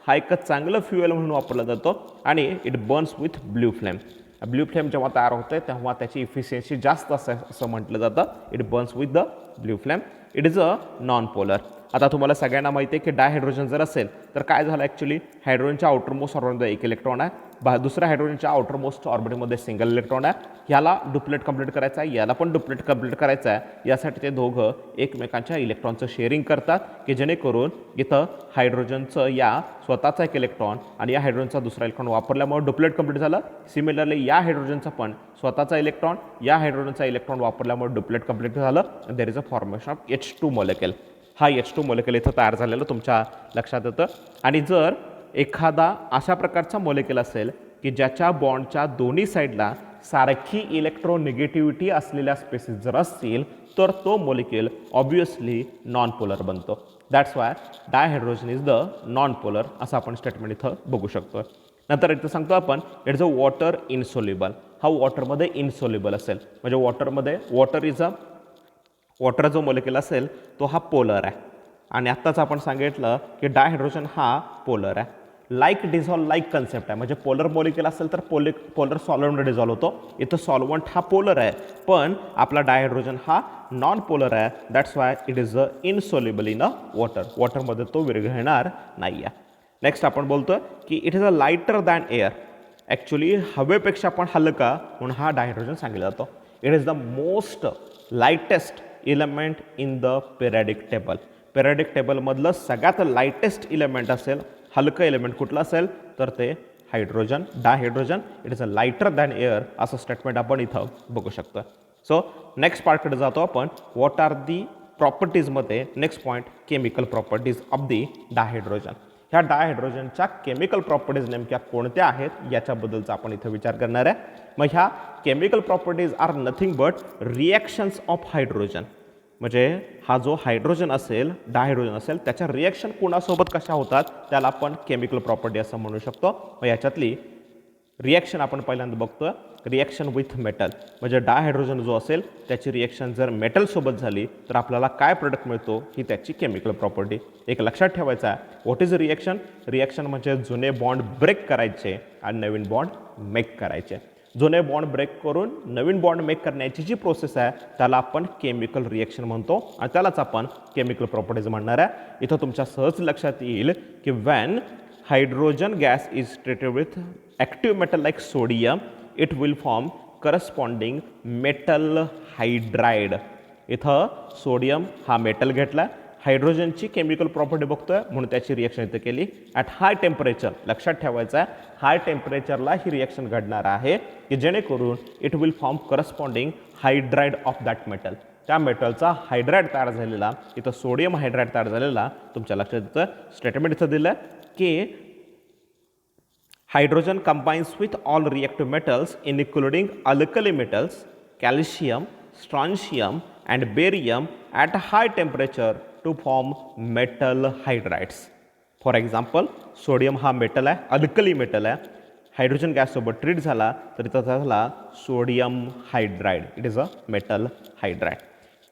हा एक चांगलं फ्युएल म्हणून वापरला जातो आणि it Burns with blue flame. Blue flame जेव्हा तयार होते तेव्हा त्याची इफिशियन्सी जास्त असं म्हटलं जातं. It Burns with the blue flame. It is a non polar. आता तुम्हाला सगळ्यांना माहिती आहे की डायहायड्रोजन जर असेल तर काय झालं ॲक्च्युली हायड्रोजनच्या आउटरमोस्ट ऑर्बिटमध्ये एक इलेक्ट्रॉन आहे, दुसऱ्या हायड्रोजनच्या आउटरमोस्ट ऑर्बिटमध्ये सिंगल इलेक्ट्रॉन आहे. ह्याला डुप्लेट कंप्लीट करायचा आहे, याला पण डुप्लेट कंप्लीट करायचं आहे. यासाठी ते दोघं एकमेकांच्या इलेक्ट्रॉनचं शेअरिंग करतात की जेणेकरून इथं हायड्रोजनचं या स्वतःचा एक इलेक्ट्रॉन आणि या हायड्रोजनचा दुसरा इलेक्ट्रॉन वापरल्यामुळे डुप्लेट कंप्लीट झालं. सिमिलरली या हायड्रोजनचा पण स्वतःचा इलेक्ट्रॉन या हायड्रोजनचा इलेक्ट्रॉन वापरल्यामुळे डुप्लेट कंप्लीट झालं. देर is a formation of H2 molecule. हा H2 मॉलिक्यूल इथं तयार झालेलं तुमच्या लक्षात येतं. आणि जर एखादा अशा प्रकारचा मॉलिक्यूल असेल की ज्याच्या बॉन्डच्या दोन्ही साईडला सारखी इलेक्ट्रोनिगेटिव्हिटी असलेल्या स्पेसिस जर असतील तर तो मॉलिक्यूल ऑब्वियसली नॉन पोलर बनतो. That's why dihydrogen is the non polar असं आपण स्टेटमेंट इथं बघू शकतो. नंतर इथं सांगतो आपण it is a water insoluble. हा वॉटरमध्ये इनसोल्युबल असेल म्हणजे वॉटर जो मॉलिक्यूल असेल तो हा पोलर आहे. आणि आत्ताच आपण सांगितलं की डायहायड्रोजन हा पोलर आहे. लाईक डिझॉल्व लाईक कन्सेप्ट आहे म्हणजे पोलर मॉलिक्यूल असेल तर पोलर सॉल्व्हंट डिझॉल्व होतो. इथं सॉल्व्हंट हा पोलर आहे पण आपला डायहायड्रोजन हा नॉन पोलर आहे. That's why it is a insoluble in a water. वॉटरमध्ये तो विरघळणार नाही आहे. नेक्स्ट आपण बोलतो की it is a lighter than air. Actually हवेपेक्षा पण हलका म्हणून हा डायहायड्रोजन सांगितला जातो. It is the most lightest element in the periodic table. Periodic टेबलमधलं सगळ्यात लाइटेस्ट इलेमेंट असेल, हलकं एलिमेंट कुठलं असेल तर ते hydrogen, dihydrogen. It is a lighter than air असं स्टेटमेंट आपण इथं बघू शकतो. सो नेक्स्ट पार्टकडे जातो आपण. व्हॉट आर दी प्रॉपर्टीजमध्ये next point chemical properties of the dihydrogen. ह्या डायहायड्रोजनच्या केमिकल प्रॉपर्टीज नेमक्या कोणत्या आहेत याच्याबद्दलचा आपण इथं विचार करणार आहे. मग ह्या chemical properties are nothing but reactions of hydrogen. म्हणजे हा जो हायड्रोजन असेल, डायहायड्रोजन असेल, त्याच्या रिॲक्शन कोणासोबत कशा होतात त्याला आपण केमिकल प्रॉपर्टी असं म्हणू शकतो. मग याच्यातली रिॲक्शन आपण पहिल्यांदा बघतोय, रिॲक्शन विथ मेटल. म्हणजे डायहायड्रोजन जो असेल त्याची रिॲक्शन जर मेटलसोबत झाली तर आपल्याला काय प्रोडक्ट मिळतो ही त्याची केमिकल प्रॉपर्टी. एक लक्षात ठेवायचं आहे, व्हॉट इज रिॲक्शन. रिॲक्शन म्हणजे जुने बॉन्ड ब्रेक करायचे आणि नवीन बॉन्ड मेक करायचे. जुने बॉन्ड ब्रेक करून नवीन बॉन्ड मेक करण्याची जी प्रोसेस आहे त्याला आपण केमिकल रिॲक्शन म्हणतो आणि त्यालाच आपण केमिकल प्रॉपर्टीज म्हणणार आहे. इथं तुमच्या सहज लक्षात येईल की van hydrogen gas is treated with active metal like sodium it will form corresponding metal hydride. इथं सोडियम हा मेटल घेतला, हायड्रोजनची केमिकल प्रॉपर्टी बघतोय म्हणून त्याची रिॲक्शन इथं केली. ॲट हाय टेम्परेचर, लक्षात ठेवायचं आहे हाय टेम्परेचरला ही रिॲक्शन घडणार आहे की जेणेकरून it will form corresponding hydride of that metal. त्या मेटलचा हायड्राइड तयार झालेला, इथं सोडियम हायड्राइड तयार झालेला तुमच्या लक्षात येतं. स्टेटमेंट इथं दिलं की hydrogen combines with all reactive metals including alkali metals, calcium, strontium and barium at high temperature to form metal hydrides. For example, sodium हा मेटल आहे, अल्कली मेटल आहे, हायड्रोजन गॅससोबत ट्रीट झाला तर इथं झाला sodium hydride. It is a metal hydride.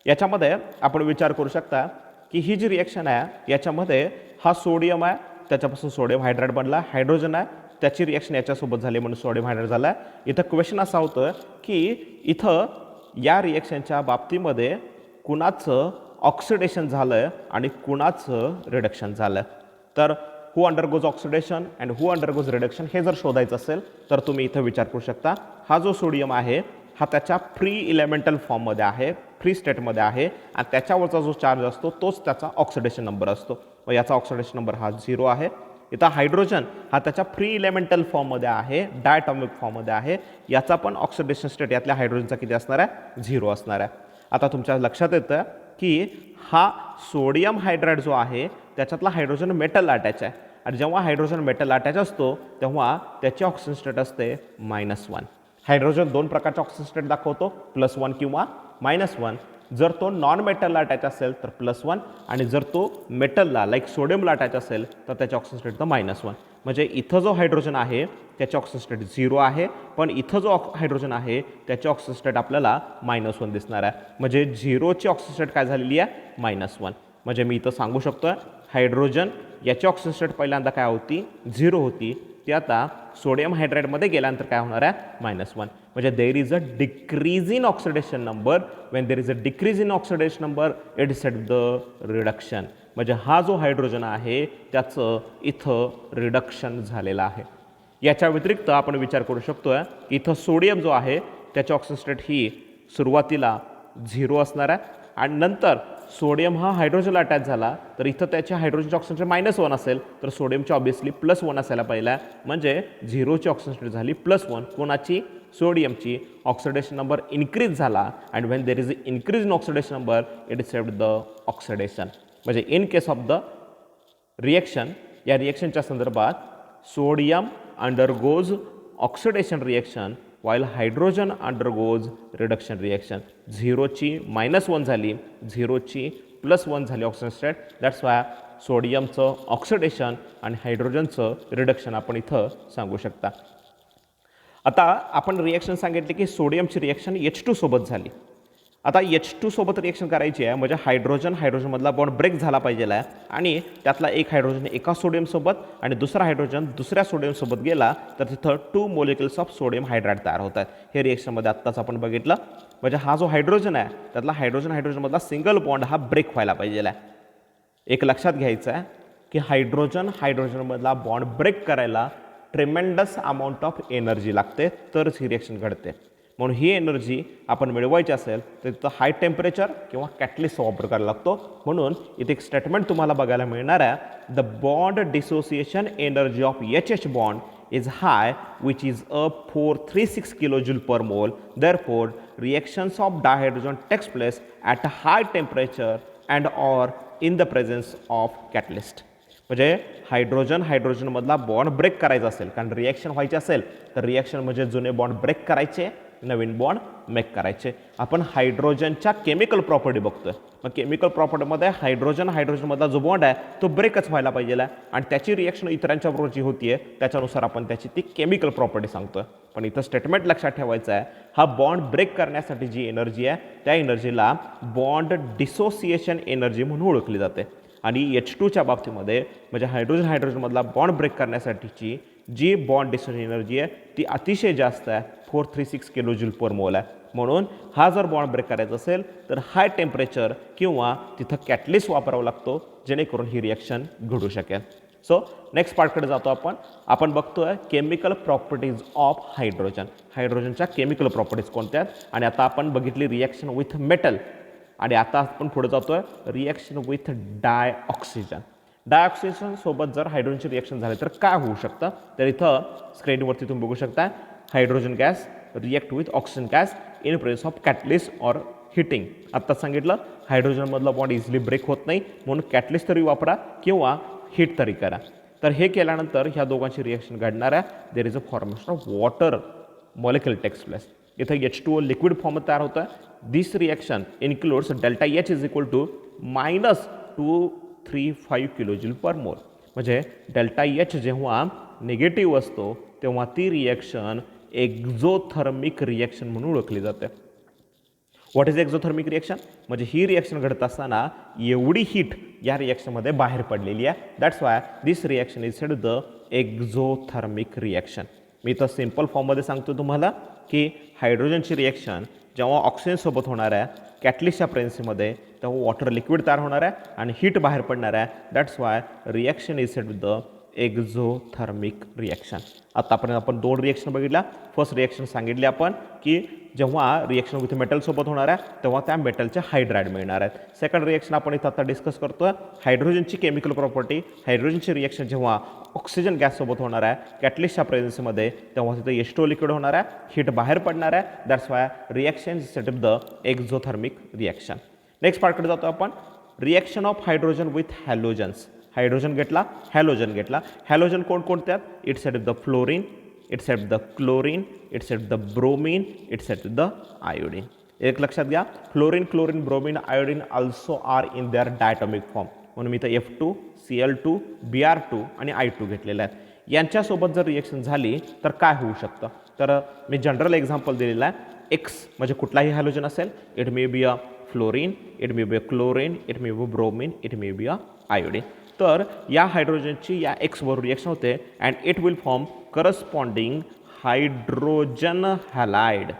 याच्यामध्ये आपण विचार करू शकता की ही जी रिॲक्शन आहे याच्यामध्ये हा सोडियम आहे त्याच्यापासून सोडियम हायड्राइड बनला, हायड्रोजन आहे त्याची रिॲक्शन याच्यासोबत झाली म्हणून सोडियम हायड्राइड झाला. इथं क्वेश्चन असा होतं की इथं या रिॲक्शनच्या बाबतीमध्ये कुणाचं ऑक्सिडेशन झालं आणि कुणाचं रिडक्शन झालं. तर who undergoes oxidation and who undergoes reduction हे जर शोधायचं असेल तर तुम्ही इथं विचार करू शकता. हा जो सोडियम आहे हा त्याच्या फ्री इलेमेंटल फॉर्ममध्ये आहे, फ्री स्टेटमध्ये आहे आणि त्याच्यावरचा जो चार्ज असतो तोच त्याचा ऑक्सिडेशन नंबर असतो. व याचा ऑक्सिडेशन नंबर हा 0 आहे. इथं हायड्रोजन हा त्याच्या फ्री इलेमेंटल फॉर्ममध्ये आहे, डायटॉमिक फॉर्ममध्ये आहे, याचा पण ऑक्सिडेशन स्टेट यातल्या हायड्रोजनचा किती असणार आहे 0 असणार आहे. आता तुमच्या लक्षात येतं की हा सोडियम हायड्राइड जो आहे त्याच्यातला हायड्रोजन मेटल अटॅच आहे आणि जेव्हा हायड्रोजन मेटल अटॅच असतो तेव्हा त्याची ऑक्सिजन स्टेट असते -1. हायड्रोजन दोन प्रकारचे ऑक्सिजन स्टेट दाखवतो, +1 किंवा -1. जर तो नॉन मेटलला अटॅच असेल तर +1 आणि जर तो मेटलला लाईक सोडियमला अटॅच असेल तर त्याची ऑक्सिजन स्टेट तर -1. म्हणजे इथं जो हायड्रोजन आहे त्याची ऑक्सिजन स्टेट 0 आहे, पण इथं जो हायड्रोजन आहे त्याची ऑक्सिजन स्टेट आपल्याला -1 दिसणार आहे. म्हणजे 0ची ऑक्सिजन स्टेट काय झालेली आहे -1. म्हणजे मी इथं सांगू शकतो हायड्रोजन याची ऑक्सिजन स्टेट पहिल्यांदा काय होती 0 होती, ती आता सोडियम हायड्राइडमध्ये गेल्यानंतर काय होणार आहे -1. म्हणजे देर is a decrease in oxidation number. Wien there is a decrease in oxidation number it set the reduction. म्हणजे हा जो हायड्रोजन आहे त्याचं इथं रिडक्शन झालेलं आहे. याच्या व्यतिरिक्त आपण विचार करू शकतो इथं सोडियम जो आहे त्याची ऑक्सिजन स्टेट ही सुरुवातीला 0 असणार आहे आणि नंतर सोडियम हा हायड्रोजनला अटॅच झाला तर इथं त्याच्या हायड्रोजनची ऑक्सिजन स्टेट -1 असेल तर सोडियमची ऑब्वियसली +1 असायला पाहिजे. म्हणजे 0ची ऑक्सिजन स्टेट झाली +1. कोणाची? सोडियमची. ऑक्सिडेशन नंबर इन्क्रीज झाला and when there is increase in oxidation number it saved the oxidation. म्हणजे in case of the reaction, या रिॲक्शनच्या संदर्भात sodium undergoes oxidation reaction while hydrogen undergoes reduction reaction. 0ची -1 झाली, 0ची +1 झाली ऑक्सिजन स्टेट. दॅट्स वाय सोडियमचं ऑक्सिडेशन आणि हायड्रोजनचं रिडक्शन आपण इथं सांगू शकता. आता आपण रिॲक्शन सांगितली की सोडियमची रिॲक्शन H2 सोबत झाली. आता H2 सोबत रिॲक्शन करायची आहे म्हणजे हायड्रोजनमधला बॉन्ड ब्रेक झाला पाहिजे आहे आणि त्यातला एक हायड्रोजन एका सोडियमसोबत आणि दुसरा हायड्रोजन दुसऱ्या सोडियमसोबत गेला तर तिथं 2 मोलिक्युल्स ऑफ सोडियम हायड्राइड तयार होतात. हे रिॲक्शनमध्ये आत्ताच आपण बघितलं. म्हणजे हा जो हायड्रोजन आहे त्यातला हायड्रोजनमधला सिंगल बॉन्ड हा ब्रेक व्हायला पाहिजे आहे. एक लक्षात घ्यायचं आहे की हायड्रोजनमधला बॉन्ड ब्रेक करायला ट्रेमेंडस अमाऊंट ऑफ एनर्जी लागते तरच ही रिॲक्शन घडते. म्हणून ही एनर्जी आपण मिळवायची असेल तर तिथं हाय टेम्परेचर किंवा कॅटलिस्टचा वापर करायला लागतो. म्हणून इथे एक स्टेटमेंट तुम्हाला बघायला मिळणार आहे, the bond dissociation energy of HH bond is hi which is a 436 kJ per mole. Therefore, reactions of dihydrogen takes place at a high temperature and or in the presence of catalyst. म्हणजे हायड्रोजनमधला bond break करायचा असेल, कारण reaction व्हायची असेल तर reaction म्हणजे जुने bond break करायचे, नवीन बॉन्ड मेक करायचे. आपण हायड्रोजनच्या केमिकल प्रॉपर्टी बघतोय. मग केमिकल प्रॉपर्टीमध्ये हायड्रोजनमधला जो बॉन्ड आहे तो ब्रेकच व्हायला पाहिजे आणि त्याची रिॲक्शन इतरांच्या बरोबर जी होतीये त्याच्यानुसार आपण त्याची ती केमिकल प्रॉपर्टी सांगतोय. पण इथं स्टेटमेंट लक्षात ठेवायचं आहे, हा बॉन्ड ब्रेक करण्यासाठी जी एनर्जी आहे त्या एनर्जीला बॉन्ड डिसोसिएशन एनर्जी म्हणून ओळखली जाते. आणि H2च्या बाबतीमध्ये म्हणजे हायड्रोजनमधला बॉन्ड ब्रेक करण्यासाठीची जी बॉन्ड डिसोसिएशन एनर्जी आहे ती अतिशय जास्त आहे, 436 किलो जूल पर मोल आहे. म्हणून हा जर बॉन्ड ब्रेक करायचा असेल तर हाय टेम्परेचर किंवा तिथं कॅटलिस्ट वापरावा लागतो जेणेकरून ही रिॲक्शन घडू शकेल. सो नेक्स्ट पार्टकडे जातो आपण बघतोय केमिकल प्रॉपर्टीज ऑफ हायड्रोजनच्या केमिकल प्रॉपर्टीज कोणत्या आहेत. आणि आता आपण बघितली रिॲक्शन विथ मेटल आणि आता आपण पुढे जातोय रिॲक्शन विथ डायऑक्सिजन सोबत जर हायड्रोजनची रिॲक्शन झाली तर काय होऊ शकतं. तर इथं स्क्रीनवरती तुम्ही बघू शकता hydrogen gas react with oxygen gas in presence of catalyst or heating. आत्ता सांगितलं हायड्रोजनमधला बॉन्ड इझिली ब्रेक होत नाही म्हणून कॅटलिस्ट तरी वापरा किंवा हीट तरी करा. तर हे केल्यानंतर ह्या दोघांची रिॲक्शन घडणार आहे. There is a formation of water molecule takes place. इथं H2O लिक्विड फॉर्म तयार होतं. This reaction includes delta H is equal to -235 kilo joule per mole. म्हणजे डेल्टा H जेव्हा निगेटिव्ह असतो तेव्हा ती रिॲक्शन एक्झोथर्मिक रिॲक्शन म्हणून ओळखली जाते. व्हॉट इज एक्झोथर्मिक रिॲक्शन म्हणजे ही रिॲक्शन घडत असताना एवढी हीट या रिॲक्शनमध्ये बाहेर पडलेली आहे. That's why this reaction is said the exothermic reaction. मी तर सिम्पल फॉर्ममध्ये सांगतो तुम्हाला की हायड्रोजनची रिॲक्शन जेव्हा ऑक्सिजनसोबत होणार आहे कॅटलिस्टच्या प्रेझेन्सीमध्ये तेव्हा वॉटर लिक्विड तयार होणार आहे आणि हीट बाहेर पडणार आहे. That's why reaction is said with the exothermic reaction. आतापर्यंत आपण दोन रिॲक्शन बघितल्या. फर्स्ट रिॲक्शन सांगितली आपण की जेव्हा रिॲक्शन विथ मेटलसोबत होणार आहे तेव्हा त्या मेटलचे हायड्राइड मिळणार आहेत. सेकंड रिॲक्शन आपण इथं आता डिस्कस करतोय हायड्रोजनची केमिकल प्रॉपर्टी. हायड्रोजनची रिॲक्शन जेव्हा ऑक्सिजन गॅससोबत होणार आहे कॅटलिस्टच्या प्रेझेन्सीमध्ये तेव्हा तिथे H2O लिक्विड होणार आहे, हीट बाहेर पडणार आहे. That's why reaction is said the exothermic reaction. Next पार्टकडे जातो आपण reaction of hydrogen with halogens. Hydrogen घेतला, हॅलोजन घेतला. हॅलोजन कोणकोणत्या आहेत? It's said the fluorine, it's said the chlorine, it's said the bromine, it's said the iodine. एक लक्षात घ्या chlorine, bromine, iodine also are in their diatomic form. म्हणून मी इथं F2, Cl2, Br2 आणि I2 घेतलेले आहेत. यांच्यासोबत जर रिॲक्शन झाली तर काय होऊ शकतं. तर मी जनरल एक्झाम्पल दिलेलं आहे. X म्हणजे कुठलाही हॅलोजन असेल, it may be a fluorine, it may be a chlorine, it may be bromine, it may be a iodine. तर या हायड्रोजनची या X वर रिॲक्शन होते and it will form corresponding hydrogen halide.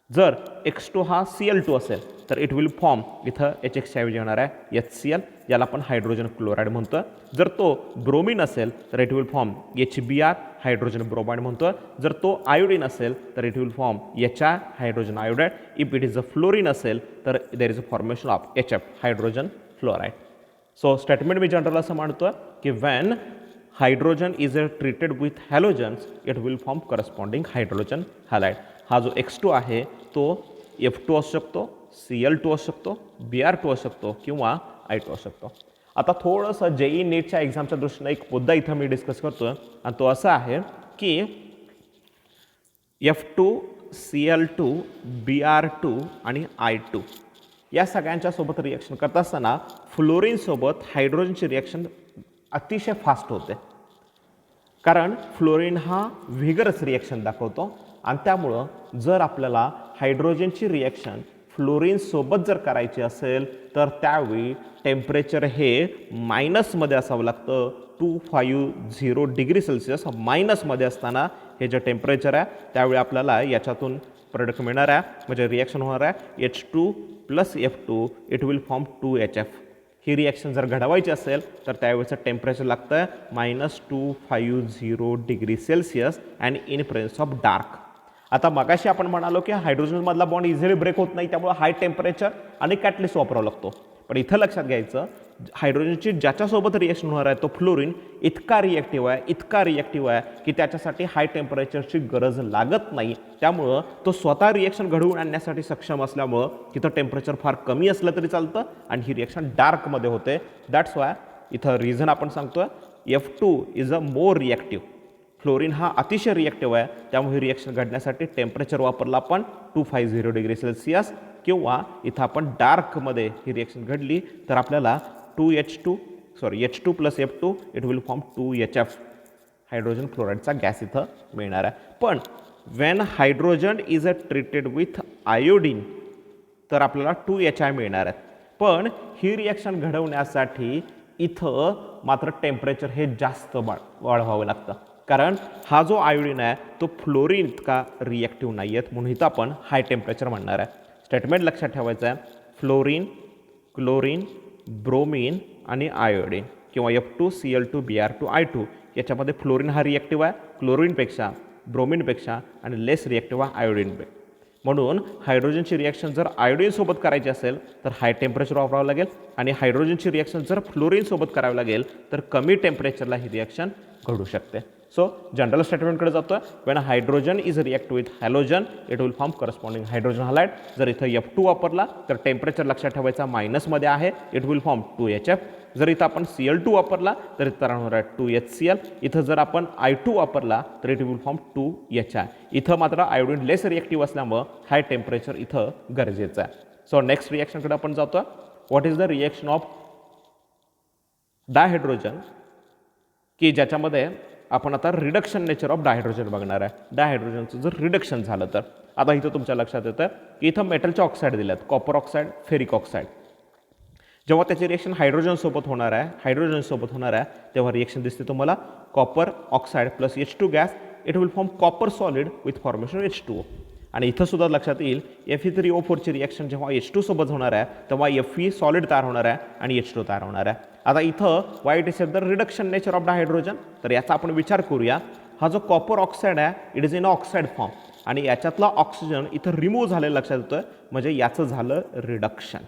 जर X2 हा Cl2 असेल तर इट विल फॉर्म इथं HX ऐवजी येणार आहे HCl, याला आपण हायड्रोजन क्लोराईड म्हणतो. जर तो ब्रोमीन असेल तर it will form HBr, hydrogen bromide म्हणतो. जर तो आयोडीन असेल तर it will form HI, hydrogen iodide. If it is a fluorine असेल तर देर is a formation of HF, hydrogen fluoride. So statement me general असं म्हणतो की when hydrogen is treated with halogens it will form corresponding hydrogen halide. हा जो X2 आहे तो F2 असू शकतो, Cl2 असू शकतो, Br2 असू शकतो किंवा I2 असू शकतो. आता थोडंसं JEE नीटच्या एक्झामच्या दृष्टीने एक मुद्दा इथं मी डिस्कस करतो आणि तो असा आहे की F2, Cl2, Br2 आणि I2 या सगळ्यांच्या सोबत रिॲक्शन करत असताना फ्लोरीनसोबत हायड्रोजनची रिॲक्शन अतिशय फास्ट होते. कारण फ्लोरीन हा व्हिगरस रिॲक्शन दाखवतो आणि त्यामुळं जर आपल्याला हायड्रोजनची रिॲक्शन फ्लोरीनसोबत जर करायची असेल तर त्यावेळी टेम्परेचर हे मायनसमध्ये असावं लागतं. 250 डिग्री सेल्सिअस मायनसमध्ये असताना हे जे टेम्परेचर आहे त्यावेळी आपल्याला याच्यातून प्रोडक्ट मिळणार आहे म्हणजे रिॲक्शन होणार आहे H2 + F2 it will form 2HF. He reaction जर घडवायची असेल तर त्यावेळेचं टेम्परेचर लागतं -250 degree Celsius and in presence of dark. आता मगाशी आपण म्हणालो की हायड्रोजनमधला बॉन्ड इझिली ब्रेक होत नाही त्यामुळे हाय टेम्परेचर आणि कॅटलिस्ट वापरावा लागतो. पण इथं लक्षात घ्यायचं हायड्रोजनची ज्याच्यासोबत रिॲक्शन होणार आहे तो फ्लोरीन इतका रिॲक्टिव्ह आहे की त्याच्यासाठी हाय टेम्परेचरची गरज लागत नाही. त्यामुळं तो स्वतः रिॲक्शन घडवून आणण्यासाठी सक्षम असल्यामुळं तिथं टेम्परेचर फार कमी असलं तरी चालतं आणि ही रिॲक्शन डार्कमध्ये होते. दॅट्स वाय इथं रिझन आपण सांगतोय F2 is a more reactive. Fluorine हा अतिशय रिॲक्टिव्ह आहे, त्यामुळे रिॲक्शन घडण्यासाठी टेम्परेचर वापरला आपण 250 डिग्री सेल्सिअस, किंवा इथं आपण डार्कमध्ये ही रिॲक्शन घडली तर आपल्याला H2 plus F2 it will form 2HF hydrogen क्लोराईडचा गॅस इथं मिळणार आहे. पण when hydrogen is treated with iodine तर आपल्याला 2HI मिळणार आहे. पण ही रिॲक्शन घडवण्यासाठी इथं मात्र टेम्परेचर हे जास्त वाढवावं लागतं, कारण हा जो आयोडीन आहे तो फ्लोरीन इतका रिॲक्टिव्ह नाही आहेत, म्हणून इथं आपण हाय टेम्परेचर म्हणणार आहे. स्टेटमेंट लक्षात ठेवायचं आहे, फ्लोरीन, क्लोरीन, ब्रोमीन आणि आयोडीन किंवा F2Cl2Br2I2 याच्यामध्ये फ्लोरीन हा रिॲक्टिव्ह आहे क्लोरीनपेक्षा, ब्रोमीनपेक्षा, आणि लेस रिॲक्टिव्ह आहे आयोडीनपेक्षा. म्हणून हायड्रोजनची रिॲक्शन जर आयोडीनसोबत करायची असेल तर हाय टेम्परेचर वापरावं लागेल, आणि हायड्रोजनची रिॲक्शन जर फ्लोरीनसोबत करावी लागेल तर कमी टेम्परेचरला ही रिॲक्शन घडू शकते. सो जनरल स्टेटमेंटकडे जातो आहे. Wien hydrogen is react with halogen it will form corresponding hydrogen halide. जर इथं F2 वापरला तर टेम्परेचर लक्षात ठेवायचा मायनसमध्ये आहे, इट विल फॉर्म 2HF. जर इथं आपण Cl2 वापरला तर इथं राहणार आहे 2HCl. इथं जर आपण I2 वापरला तर इट विल फॉर्म 2HI. इथं मात्र आयोडीन लेस रिॲक्टिव्ह असल्यामुळं हाय टेम्परेचर इथं गरजेचं आहे. सो नेक्स्ट रिॲक्शनकडे आपण जातो आहे. What is the reaction of dihydrogen, की ज्याच्यामध्ये आपण आता रिडक्शन नेचर ऑफ डायहायड्रोजन बघणार आहे. डायहायड्रोजनचं जर रिडक्शन झालं तर आता इथं तुमच्या लक्षात येतं की इथं मेटलचे ऑक्साईड दिले आहेत, कॉपर ऑक्साईड, फेरिक ऑक्साईड. जेव्हा त्याची रिॲक्शन हायड्रोजनसोबत होणार आहे तेव्हा रिॲक्शन दिसते तुम्हाला copper oxide plus H2 gas, it will form copper solid with formation H2O. आणि इथं सुद्धा लक्षात येईल Fe3O4ची रिॲक्शन जेव्हा H2 सोबत होणार आहे तेव्हा Fe सॉलिड तयार होणार आहे आणि H2 तयार होणार आहे. आता इथं what is the reduction nature of dihydrogen. तर याचा आपण विचार करूया. हा जो कॉपर ऑक्साईड आहे it is in oxide form, आणि याच्यातला ऑक्सिजन इथं रिमूव्ह झालेलं लक्षात येतोय, म्हणजे याचं झालं reduction.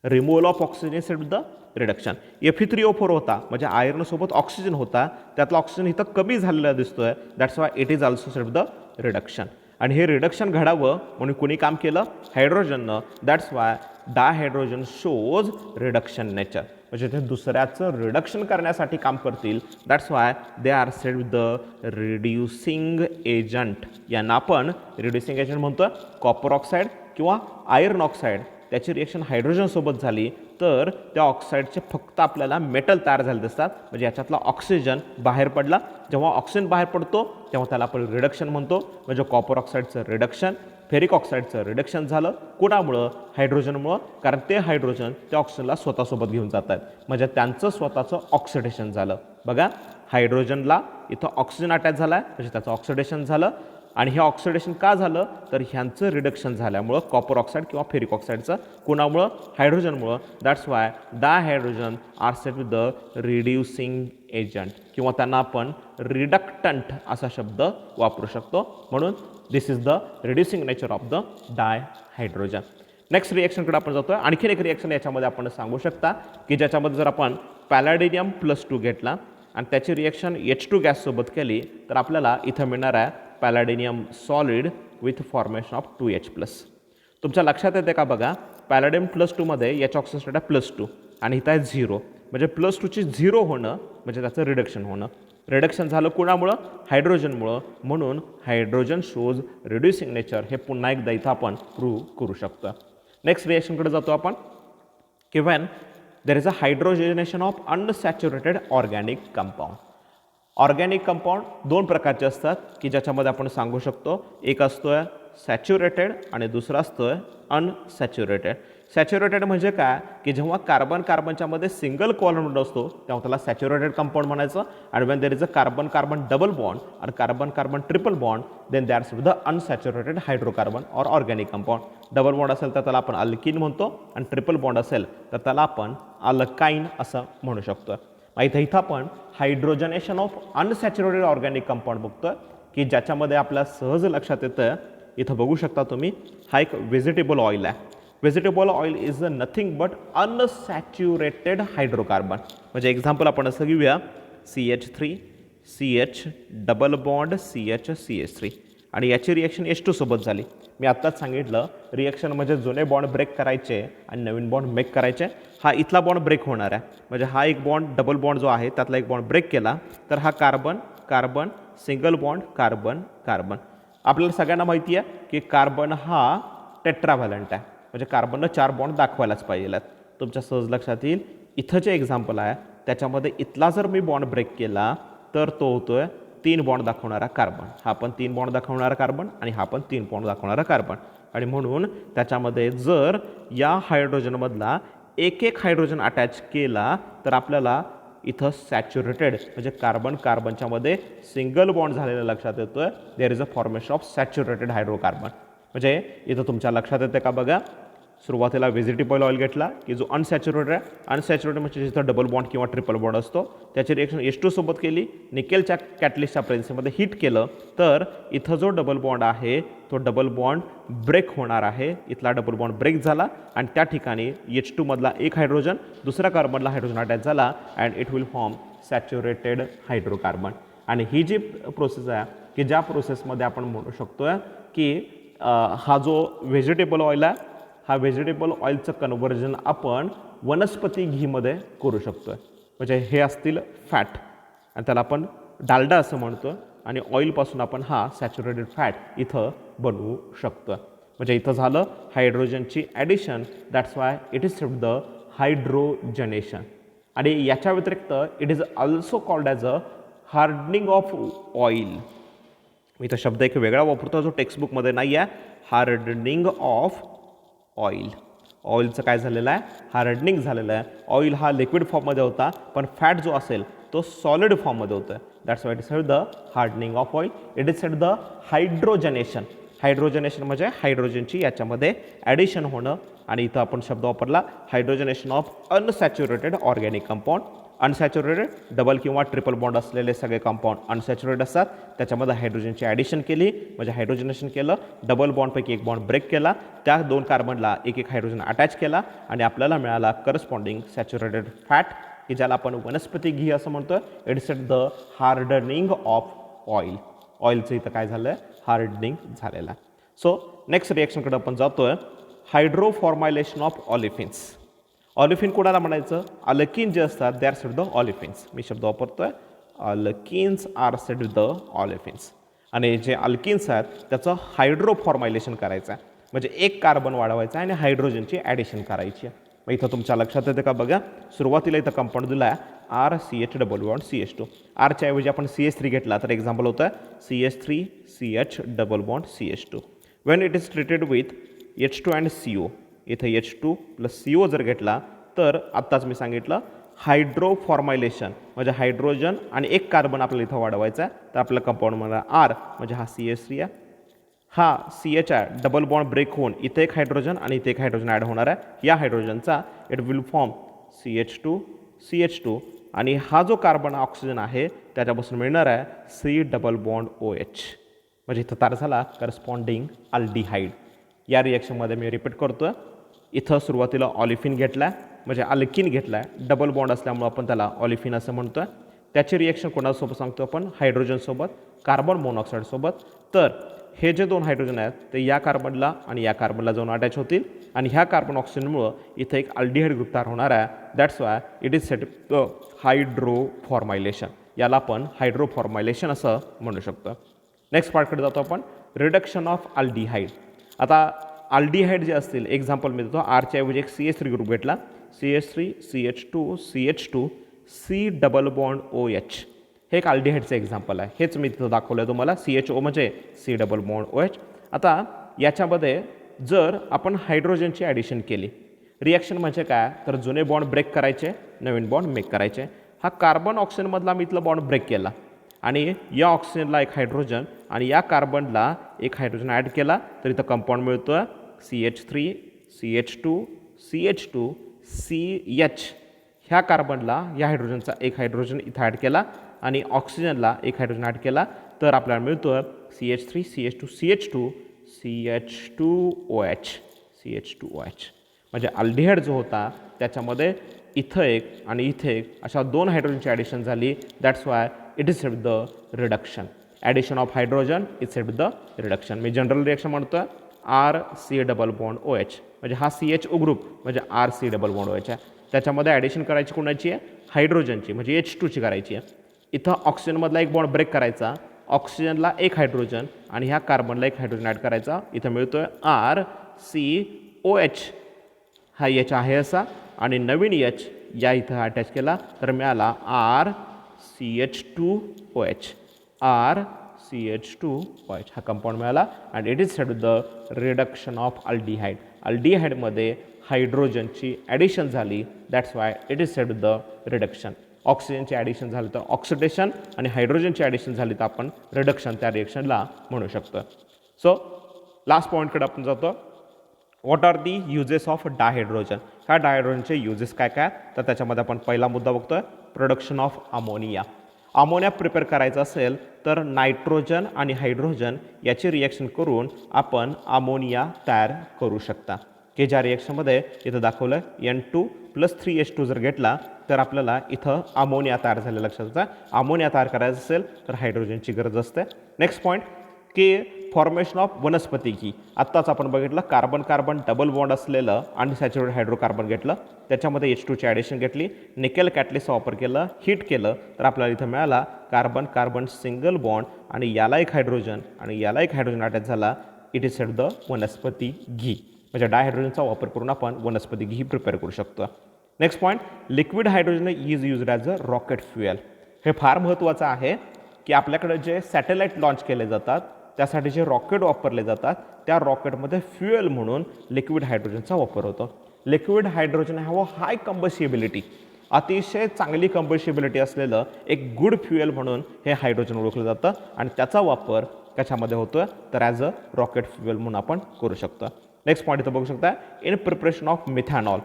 Removal of oxygen is the reduction. Fe3O4 होता म्हणजे आयर्नसोबत ऑक्सिजन होता, त्यातला ऑक्सिजन इथं कमी झालेला दिसतोय, that's why it is also set the reduction. आणि हे रिडक्शन घडावं म्हणून कोणी काम केलं? हायड्रोजननं. That's why dihydrogen shows reduction nature, म्हणजे ते दुसऱ्याचं रिडक्शन करण्यासाठी काम करतील. That's why they are said with the reducing agent. यांना आपण रिड्युसिंग एजंट म्हणतो. कॉपर ऑक्साईड किंवा आयर्न ऑक्साईड त्याची रिॲक्शन हायड्रोजनसोबत झाली तर त्या ऑक्साईडचे फक्त आपल्याला मेटल तयार झाले दिसतात, म्हणजे याच्यातला ऑक्सिजन बाहेर पडला. जेव्हा ऑक्सिजन बाहेर पडतो तेव्हा त्याला आपण रिडक्शन म्हणतो, म्हणजे कॉपर ऑक्साईडचं रिडक्शन, फेरिक ऑक्साईडचं रिडक्शन झालं. कोणामुळं? हायड्रोजनमुळं, कारण ते हायड्रोजन त्या ऑक्सिजनला स्वतःसोबत घेऊन जात आहेत, म्हणजे त्यांचं स्वतःचं ऑक्सिडेशन झालं. बघा, हायड्रोजनला इथं ऑक्सिजन अटॅच झाला आहे म्हणजे त्याचं ऑक्सिडेशन झालं, आणि हे ऑक्सिडेशन का झालं तर ह्यांचं रिडक्शन झाल्यामुळं कॉपर ऑक्साईड किंवा फेरिक ऑक्साईडचं. कोणामुळं? हायड्रोजनमुळं. That's why dihydrogen are set with the reducing agent, किंवा त्यांना आपण रिडक्टंट असा शब्द वापरू शकतो. म्हणून this is the reducing nature of the dihydrogen. Next रिॲक्शनकडे आपण जातोय. आणखीन एक रिॲक्शन याच्यामध्ये आपण सांगू शकता की ज्याच्यामध्ये जर आपण पॅलॅडियम +2 घेतला आणि त्याची रिॲक्शन H2 गॅससोबत केली तर आपल्याला इथं मिळणार आहे palladium solid with formation of 2H+. तुमच्या लक्षात येते का? बघा, पॅलॅडियम +2 मध्ये याच्या ऑक्सिजन स्टेट आहे +2 आणि इथं आहे 0, म्हणजे +2ची 0 होणं म्हणजे त्याचं रिडक्शन होणं. रिडक्शन झालं कोणामुळं? हायड्रोजनमुळं. म्हणून हायड्रोजन शोज रिड्युसिंग नेचर हे पुन्हा एकदा इथं आपण प्रूव्ह करू शकतो. नेक्स्ट रिॲक्शनकडे जातो आपण की when there is a hydrogenation of unsaturated organic compound. Organic compound दोन प्रकारचे असतात की ज्याच्यामध्ये आपण सांगू शकतो, एक असतोय सॅच्युरेटेड आणि दुसरा असतोय अनसॅच्युरेटेड. सॅच्युरेटेड म्हणजे काय की जेव्हा कार्बन कार्बनच्यामध्ये सिंगल कोव्हॅलेंट असतो तेव्हा त्याला सॅच्युरेटेड कंपाऊंड म्हणायचं. आणि when there is a carbon carbon double bond आणि carbon carbon triple bond then that's with the unsaturated hydrocarbon or organic compound. Double bond असेल तर त्याला आपण अल्किन म्हणतो आणि ट्रिपल बॉन्ड असेल तर त्याला आपण अल्काइन असं म्हणू शकतो. इथं आपण हायड्रोजनेशन ऑफ अनसॅच्युरेटेड ऑर्गॅनिक कंपाऊंड बघतोय की ज्याच्यामध्ये आपल्या सहज लक्षात येतं. इथं बघू शकता तुम्ही, हा एक व्हेजिटेबल ऑइल आहे. Vegetable oil is nothing but unsaturated hydrocarbon. म्हणजे एक्झाम्पल आपण असं घेऊया, CH3 CH double bond CH CH3. आणि याची रिएक्शन H2 सोबत झाली. मी आत्ताच सांगितलं रिएक्शन म्हणजे जुने बॉन्ड ब्रेक करायचे आणि नवीन बॉन्ड मेक करायचे. हा इथला बॉन्ड ब्रेक होणार आहे, म्हणजे हा एक बॉन्ड डबल बॉन्ड जो आहे त्यातला एक बॉन्ड ब्रेक केला तर हा carbon carbon single bond carbon carbon. आपल्याला सगळ्यांना माहिती आहे की कार्बन हा टेट्राव्हॅलंट आहे, म्हणजे कार्बननं 4 बॉन्ड दाखवायलाच पाहिजे. तुमच्या सहज लक्षात येईल इथं जे एक्झाम्पल आहे त्याच्यामध्ये इथला जर मी बॉन्ड ब्रेक केला तर तो होतोय 3 बॉन्ड दाखवणारा कार्बन. हा पण 3 बॉन्ड दाखवणारा कार्बन आणि हा पण 3 बॉन्ड दाखवणारा कार्बन. आणि म्हणून त्याच्यामध्ये जर या हायड्रोजनमधला एक एक हायड्रोजन अटॅच केला तर आपल्याला इथं सॅच्युरेटेड म्हणजे कार्बन कार्बनच्यामध्ये सिंगल बॉन्ड झालेलं लक्षात येतोय. There is a formation of saturated hydrocarbon. म्हणजे इथं तुमच्या लक्षात येते का बघा, सुरुवातीला व्हेजिटेबल ऑइल घेतला की जो अनसॅच्युरेटेड आहे. अनसॅच्युरेटेड म्हणजे जिथं डबल बॉन्ड किंवा ट्रिपल बॉन्ड असतो त्याची रिएक्शन H2 सोबत केली, निकेलच्या कॅटलिस्टच्या प्रेझेन्समध्ये हीट केलं तर इथं जो डबल बॉन्ड आहे तो डबल बॉन्ड ब्रेक होणार आहे. इथला डबल बॉन्ड ब्रेक झाला आणि त्या ठिकाणी H2 मधला एक हायड्रोजन दुसऱ्या कार्बनला हायड्रोजन अटॅच झाला and it will form saturated hydrocarbon. आणि ही जी प्रोसेस आहे की ज्या प्रोसेसमध्ये आपण म्हणू शकतो की हा जो व्हेजिटेबल ऑइल आहे हा व्हेजिटेबल ऑइलचं कन्व्हर्जन आपण वनस्पती घीमध्ये करू शकतो. म्हणजे हे असतील फॅट आणि त्याला आपण डालडा असं म्हणतो आणि ऑइलपासून आपण हा सॅच्युरेटेड फॅट इथं बनवू शकतो. म्हणजे इथं झालं हायड्रोजनची addition. That's why it is the hydrogenation. आणि याच्या व्यतिरिक्त it is also called as a hardening of oil. मी तो शब्द एक वेगळा वापरतो जो टेक्स्टबुकमध्ये नाही आहे. Hardening of oil. ऑइलचं काय झालेलं आहे, हार्डनिंग झालेलं आहे. ऑइल हा लिक्विड फॉर्ममध्ये होता पण फॅट जो असेल तो सॉलिड फॉर्ममध्ये होता. That's why it is said the hardening of oil. It is said the hydrogenation. Hydrogenation म्हणजे हायड्रोजनची याच्यामध्ये ॲडिशन होणं. आणि इथं आपण शब्द वापरला hydrogenation of unsaturated organic compound. Unsaturated double किंवा ट्रिपल बॉन्ड असलेले सगळे कंपाऊंड अनसॅच्युरेटेड असतात. त्याच्यामध्ये हायड्रोजनची ॲडिशन केली म्हणजे हायड्रोजनेशन केलं. डबल बॉन्डपैकी एक बॉन्ड ब्रेक केला, त्या 2 कार्बनला एक एक हायड्रोजन अटॅच केला आणि आपल्याला मिळाला करस्पॉन्डिंग सॅच्युरेटेड फॅट की ज्याला आपण वनस्पती घी असं म्हणतो. It's at the hardening of oil. ऑइलचं इथं काय झालं आहे, हार्डनिंग झालेलं आहे. सो नेक्स्ट रिएक्शनकडे आपण जातोय. हायड्रोफॉर्मायलेशन ऑफ ऑलिफिन्स. ऑलिफिन कोणाला म्हणायचं, अल्कीन जे असतात they are said the olefins. मी शब्द वापरतोय alkenes are said the olefins. आणि जे अल्किन्स आहेत त्याचं हायड्रोफॉर्मायलेशन करायचं आहे म्हणजे एक कार्बन वाढवायचा आहे आणि हायड्रोजनची ॲडिशन करायची आहे. मग इथं तुमच्या लक्षात येते का बघा, सुरुवातीला इथं कंपाऊंड दिला आहे RCH डबल बॉन्ड CH2. आरच्या ऐवजी आपण CH3 घेतला तर एक्झाम्पल होतं CH3CH double bond CH2. Wien it is treated with H2 and CO. इथं H2 प्लस CO जर घेतला तर आत्ताच मी सांगितलं हायड्रोफॉर्मायलेशन म्हणजे हायड्रोजन आणि एक कार्बन आपल्याला इथं वाढवायचा आहे. तर आपल्या कंपाऊंडमध्ये R म्हणजे हा CH3 आहे, हा CH आहे. डबल बॉन्ड ब्रेक होऊन इथे एक हायड्रोजन आणि इथे एक हायड्रोजन ॲड होणार आहे. या हायड्रोजनचा इट विल फॉर्म CH2 आणि हा जो कार्बन ऑक्सिजन आहे त्याच्यापासून मिळणार आहे C डबल बॉन्ड OH. म्हणजे इथं तयार झाला करस्पॉन्डिंग अल्डिहाइड. या रिएक्शनमध्ये मी रिपीट करतो आहे. इथं सुरुवातीला ऑलिफिन घेतला आहे म्हणजे अल्किन घेतला आहे. डबल बॉन्ड असल्यामुळं आपण त्याला ऑलिफिन असं म्हणतो आहे. त्याची रिएक्शन कोणासोबत सांगतो आपण, हायड्रोजनसोबत, कार्बन मोनॉक्साईडसोबत. तर हे जे 2 हायड्रोजन आहेत ते या कार्बनला आणि या कार्बनला जाऊन अटॅच होतील आणि ह्या कार्बन ऑक्सिजनमुळं इथं एक अल्डिहाइड ग्रुप तयार होणार आहे. That's why it is said the hydroformylation. याला आपण हायड्रोफॉर्मायलेशन असं म्हणू शकतो. नेक्स्ट पार्टकडे जातो आपण, रिडक्शन ऑफ अल्डिहाइड. आता अल्डिहाइड जे असतील एक्झाम्पल मी देतो. आरच्या ऐवजी एक CH3 ग्रुप घेतला, CH3 CH2 C double bond OH. हे एक अल्डिहाइडचं एक्झाम्पल आहे. हेच मी तिथं दाखवलं आहे तुम्हाला. CHO म्हणजे C डबल बॉन्ड OH. आता याच्यामध्ये जर आपण हायड्रोजनची ॲडिशन केली, रिॲक्शन म्हणजे काय तर जुने बॉन्ड ब्रेक करायचे, नवीन बॉन्ड मेक करायचे. हा कार्बन ऑक्सिजनमधला मी इथला बॉन्ड ब्रेक केला आणि या ऑक्सिजनला एक हायड्रोजन आणि या कार्बनला एक हायड्रोजन ॲड केला तर इथं कंपाऊंड मिळतो आहे CH3 CH2 CH. ह्या कार्बनला या हायड्रोजनचा एक हायड्रोजन इथं ॲड केला आणि ऑक्सिजनला एक हायड्रोजन ॲड केला तर आपल्याला मिळतो आहे CH3 CH2 CH2OH. म्हणजे अल्डिहाइड जो होता त्याच्यामध्ये इथं एक आणि इथे एक अशा 2 हायड्रोजनची ॲडिशन झाली. That's why it is the reduction. Addition of hydrogen is said with the reduction. Me general reaction म्हणतो RC डबल बॉन्ड OH, म्हणजे हा CHO ग्रुप म्हणजे RC डबल बॉन्ड OH आहे. त्याच्यामध्ये ॲडिशन करायची कोणाची आहे? हायड्रोजनची, म्हणजे H2ची करायची आहे. इथं ऑक्सिजनमधला एक बॉन्ड ब्रेक करायचा, ऑक्सिजनला एक हायड्रोजन आणि ह्या कार्बनला एक हायड्रोजन ॲड करायचा. इथं मिळतोय RCOH, हा H आहे असा, आणि नवीन H या इथं अटॅच केला तर मिळाला RCH2OH. RCH2OH हा कंपाऊंड मिळाला and it is said with the reduction of aldehyde. अल्डिहाइडमध्ये हायड्रोजनची ॲडिशन झाली, that's why it is said with the reduction. ऑक्सिजनची ॲडिशन झाली तर ऑक्सिडेशन आणि हायड्रोजनची ॲडिशन झाली तर आपण रिडक्शन त्या रिएक्शनला म्हणू शकतो. सो लास्ट पॉईंटकडे आपण जातो. What are the uses of dihydrogen. ह्या डायहायड्रोजनचे युजेस काय काय, तर त्याच्यामध्ये आपण पहिला मुद्दा बघतोय production of ammonia. Ammonia prepare करायचं असेल तर नायट्रोजन आणि हायड्रोजन याची रिएक्शन करून आपण अमोनिया तयार करू शकता, की ज्या रिएक्शनमध्ये इथं दाखवलं N2+3H2 जर घेतला तर आपल्याला इथं अमोनिया तयार झालेलं लक्षात येतं. अमोनिया तयार करायचं असेल तर हायड्रोजनची गरज असते. नेक्स्ट पॉईंट की फॉर्मेशन ऑफ वनस्पती घी. आत्ताच आपण बघितलं कार्बन कार्बन डबल बॉन्ड असलेलं अनसॅच्युरेटेड हायड्रोकार्बन घेतलं, त्याच्यामध्ये H2ची ॲडिशन घेतली, निकेल कॅटलिस्टचा वापर केला, हीट केलं तर आपल्याला इथं मिळाला कार्बन कार्बन सिंगल बॉन्ड आणि याला एक हायड्रोजन आणि याला एक हायड्रोजन अटॅच झाला. इट इज सेड द वनस्पती घी, म्हणजे डायहायड्रोजनचा वापर करून आपण वनस्पती घी प्रिपेअर करू शकतो. Next point liquid hydrogen is used as a rocket fuel. हे फार महत्त्वाचं आहे की आपल्याकडे जे सॅटेलाईट लॉन्च केले जातात त्यासाठी जे रॉकेट वापरले जातात त्या रॉकेटमध्ये फ्युएल म्हणून लिक्विड हायड्रोजनचा वापर होतो. लिक्विड हायड्रोजन हॅव हाय कंबस्टिबिलिटी, अतिशय चांगली कंबस्टिबिलिटी असलेलं एक गुड फ्युएल म्हणून हे हायड्रोजन ओळखलं जातं आणि त्याचा वापर कशामध्ये होतो तर ॲज अ रॉकेट फ्युएल म्हणून आपण करू शकतो. नेक्स्ट पॉईंट इथं बघू शकता इन प्रिपरेशन ऑफ मिथॅनॉल.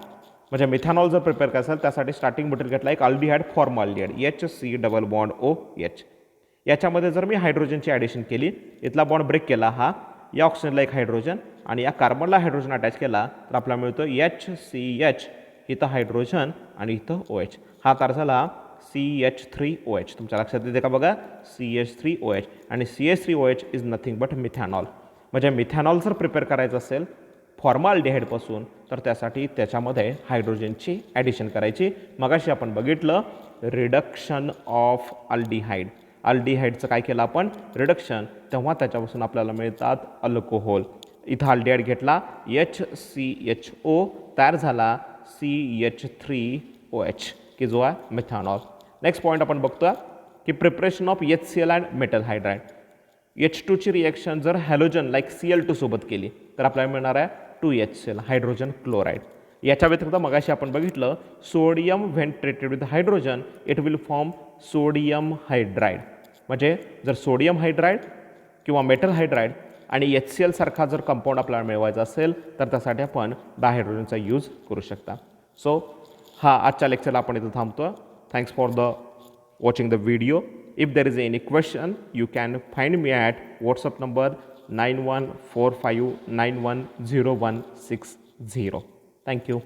म्हणजे मिथॅनॉल जर प्रिपेअर करायचं असेल त्यासाठी स्टार्टिंग मटेरियल घेतला एक aldehyde formaldehyde HC double bond OH. याच्यामध्ये जर मी हायड्रोजनची ॲडिशन केली, इथला बॉन्ड ब्रेक केला, हा या ऑक्सिजनला एक हायड्रोजन आणि या कार्बनला हायड्रोजन अटॅच केला तर आपल्याला मिळतो HCH, इथं हायड्रोजन आणि इथं OH. हा तयार झाला CH3OH. तुमच्या लक्षात येते का बघा, CH3OH आणि CH3OH is nothing but methanol. म्हणजे मिथॅनॉल जर प्रिपेअर करायचं असेल फॉर्मल्डिहाइडपासून तर त्यासाठी त्याच्यामध्ये हायड्रोजनची ॲडिशन करायची. मगाशी आपण बघितलं रिडक्शन ऑफ अल्डिहाइड. अल्डिहाइडचं काय केलं आपण रिडक्शन, तेव्हा त्याच्यापासून आपल्याला मिळतात अल्कोहोल. इथं अल्डिहाइड घेतला HCHO तयार झाला CH3OH की जो आहे मिथॅनॉल. नेक्स्ट पॉईंट आपण बघतो की preparation of HCl and metal hydride. H2ची रिएक्शन जर हॅलोजन लाईक Cl2 सोबत केली तर आपल्याला मिळणार आहे 2HCl हायड्रोजन क्लोराईड. याच्या व्यतिरिक्त मगाशी आपण बघितलं sodium when treated with hydrogen it will form sodium hydride. म्हणजे जर सोडियम हायड्राइड किंवा मेटल हायड्राइड आणि HCl सारखा जर कंपाऊंड आपल्याला मिळवायचा असेल तर त्यासाठी आपण डायहायड्रोजनचा यूज करू शकता. सो हा आजच्या लेक्चरला आपण इथं थांबतो. Thanks for the watching the video. If there is any question, you can find me at WhatsApp number 9145910160. Thank you.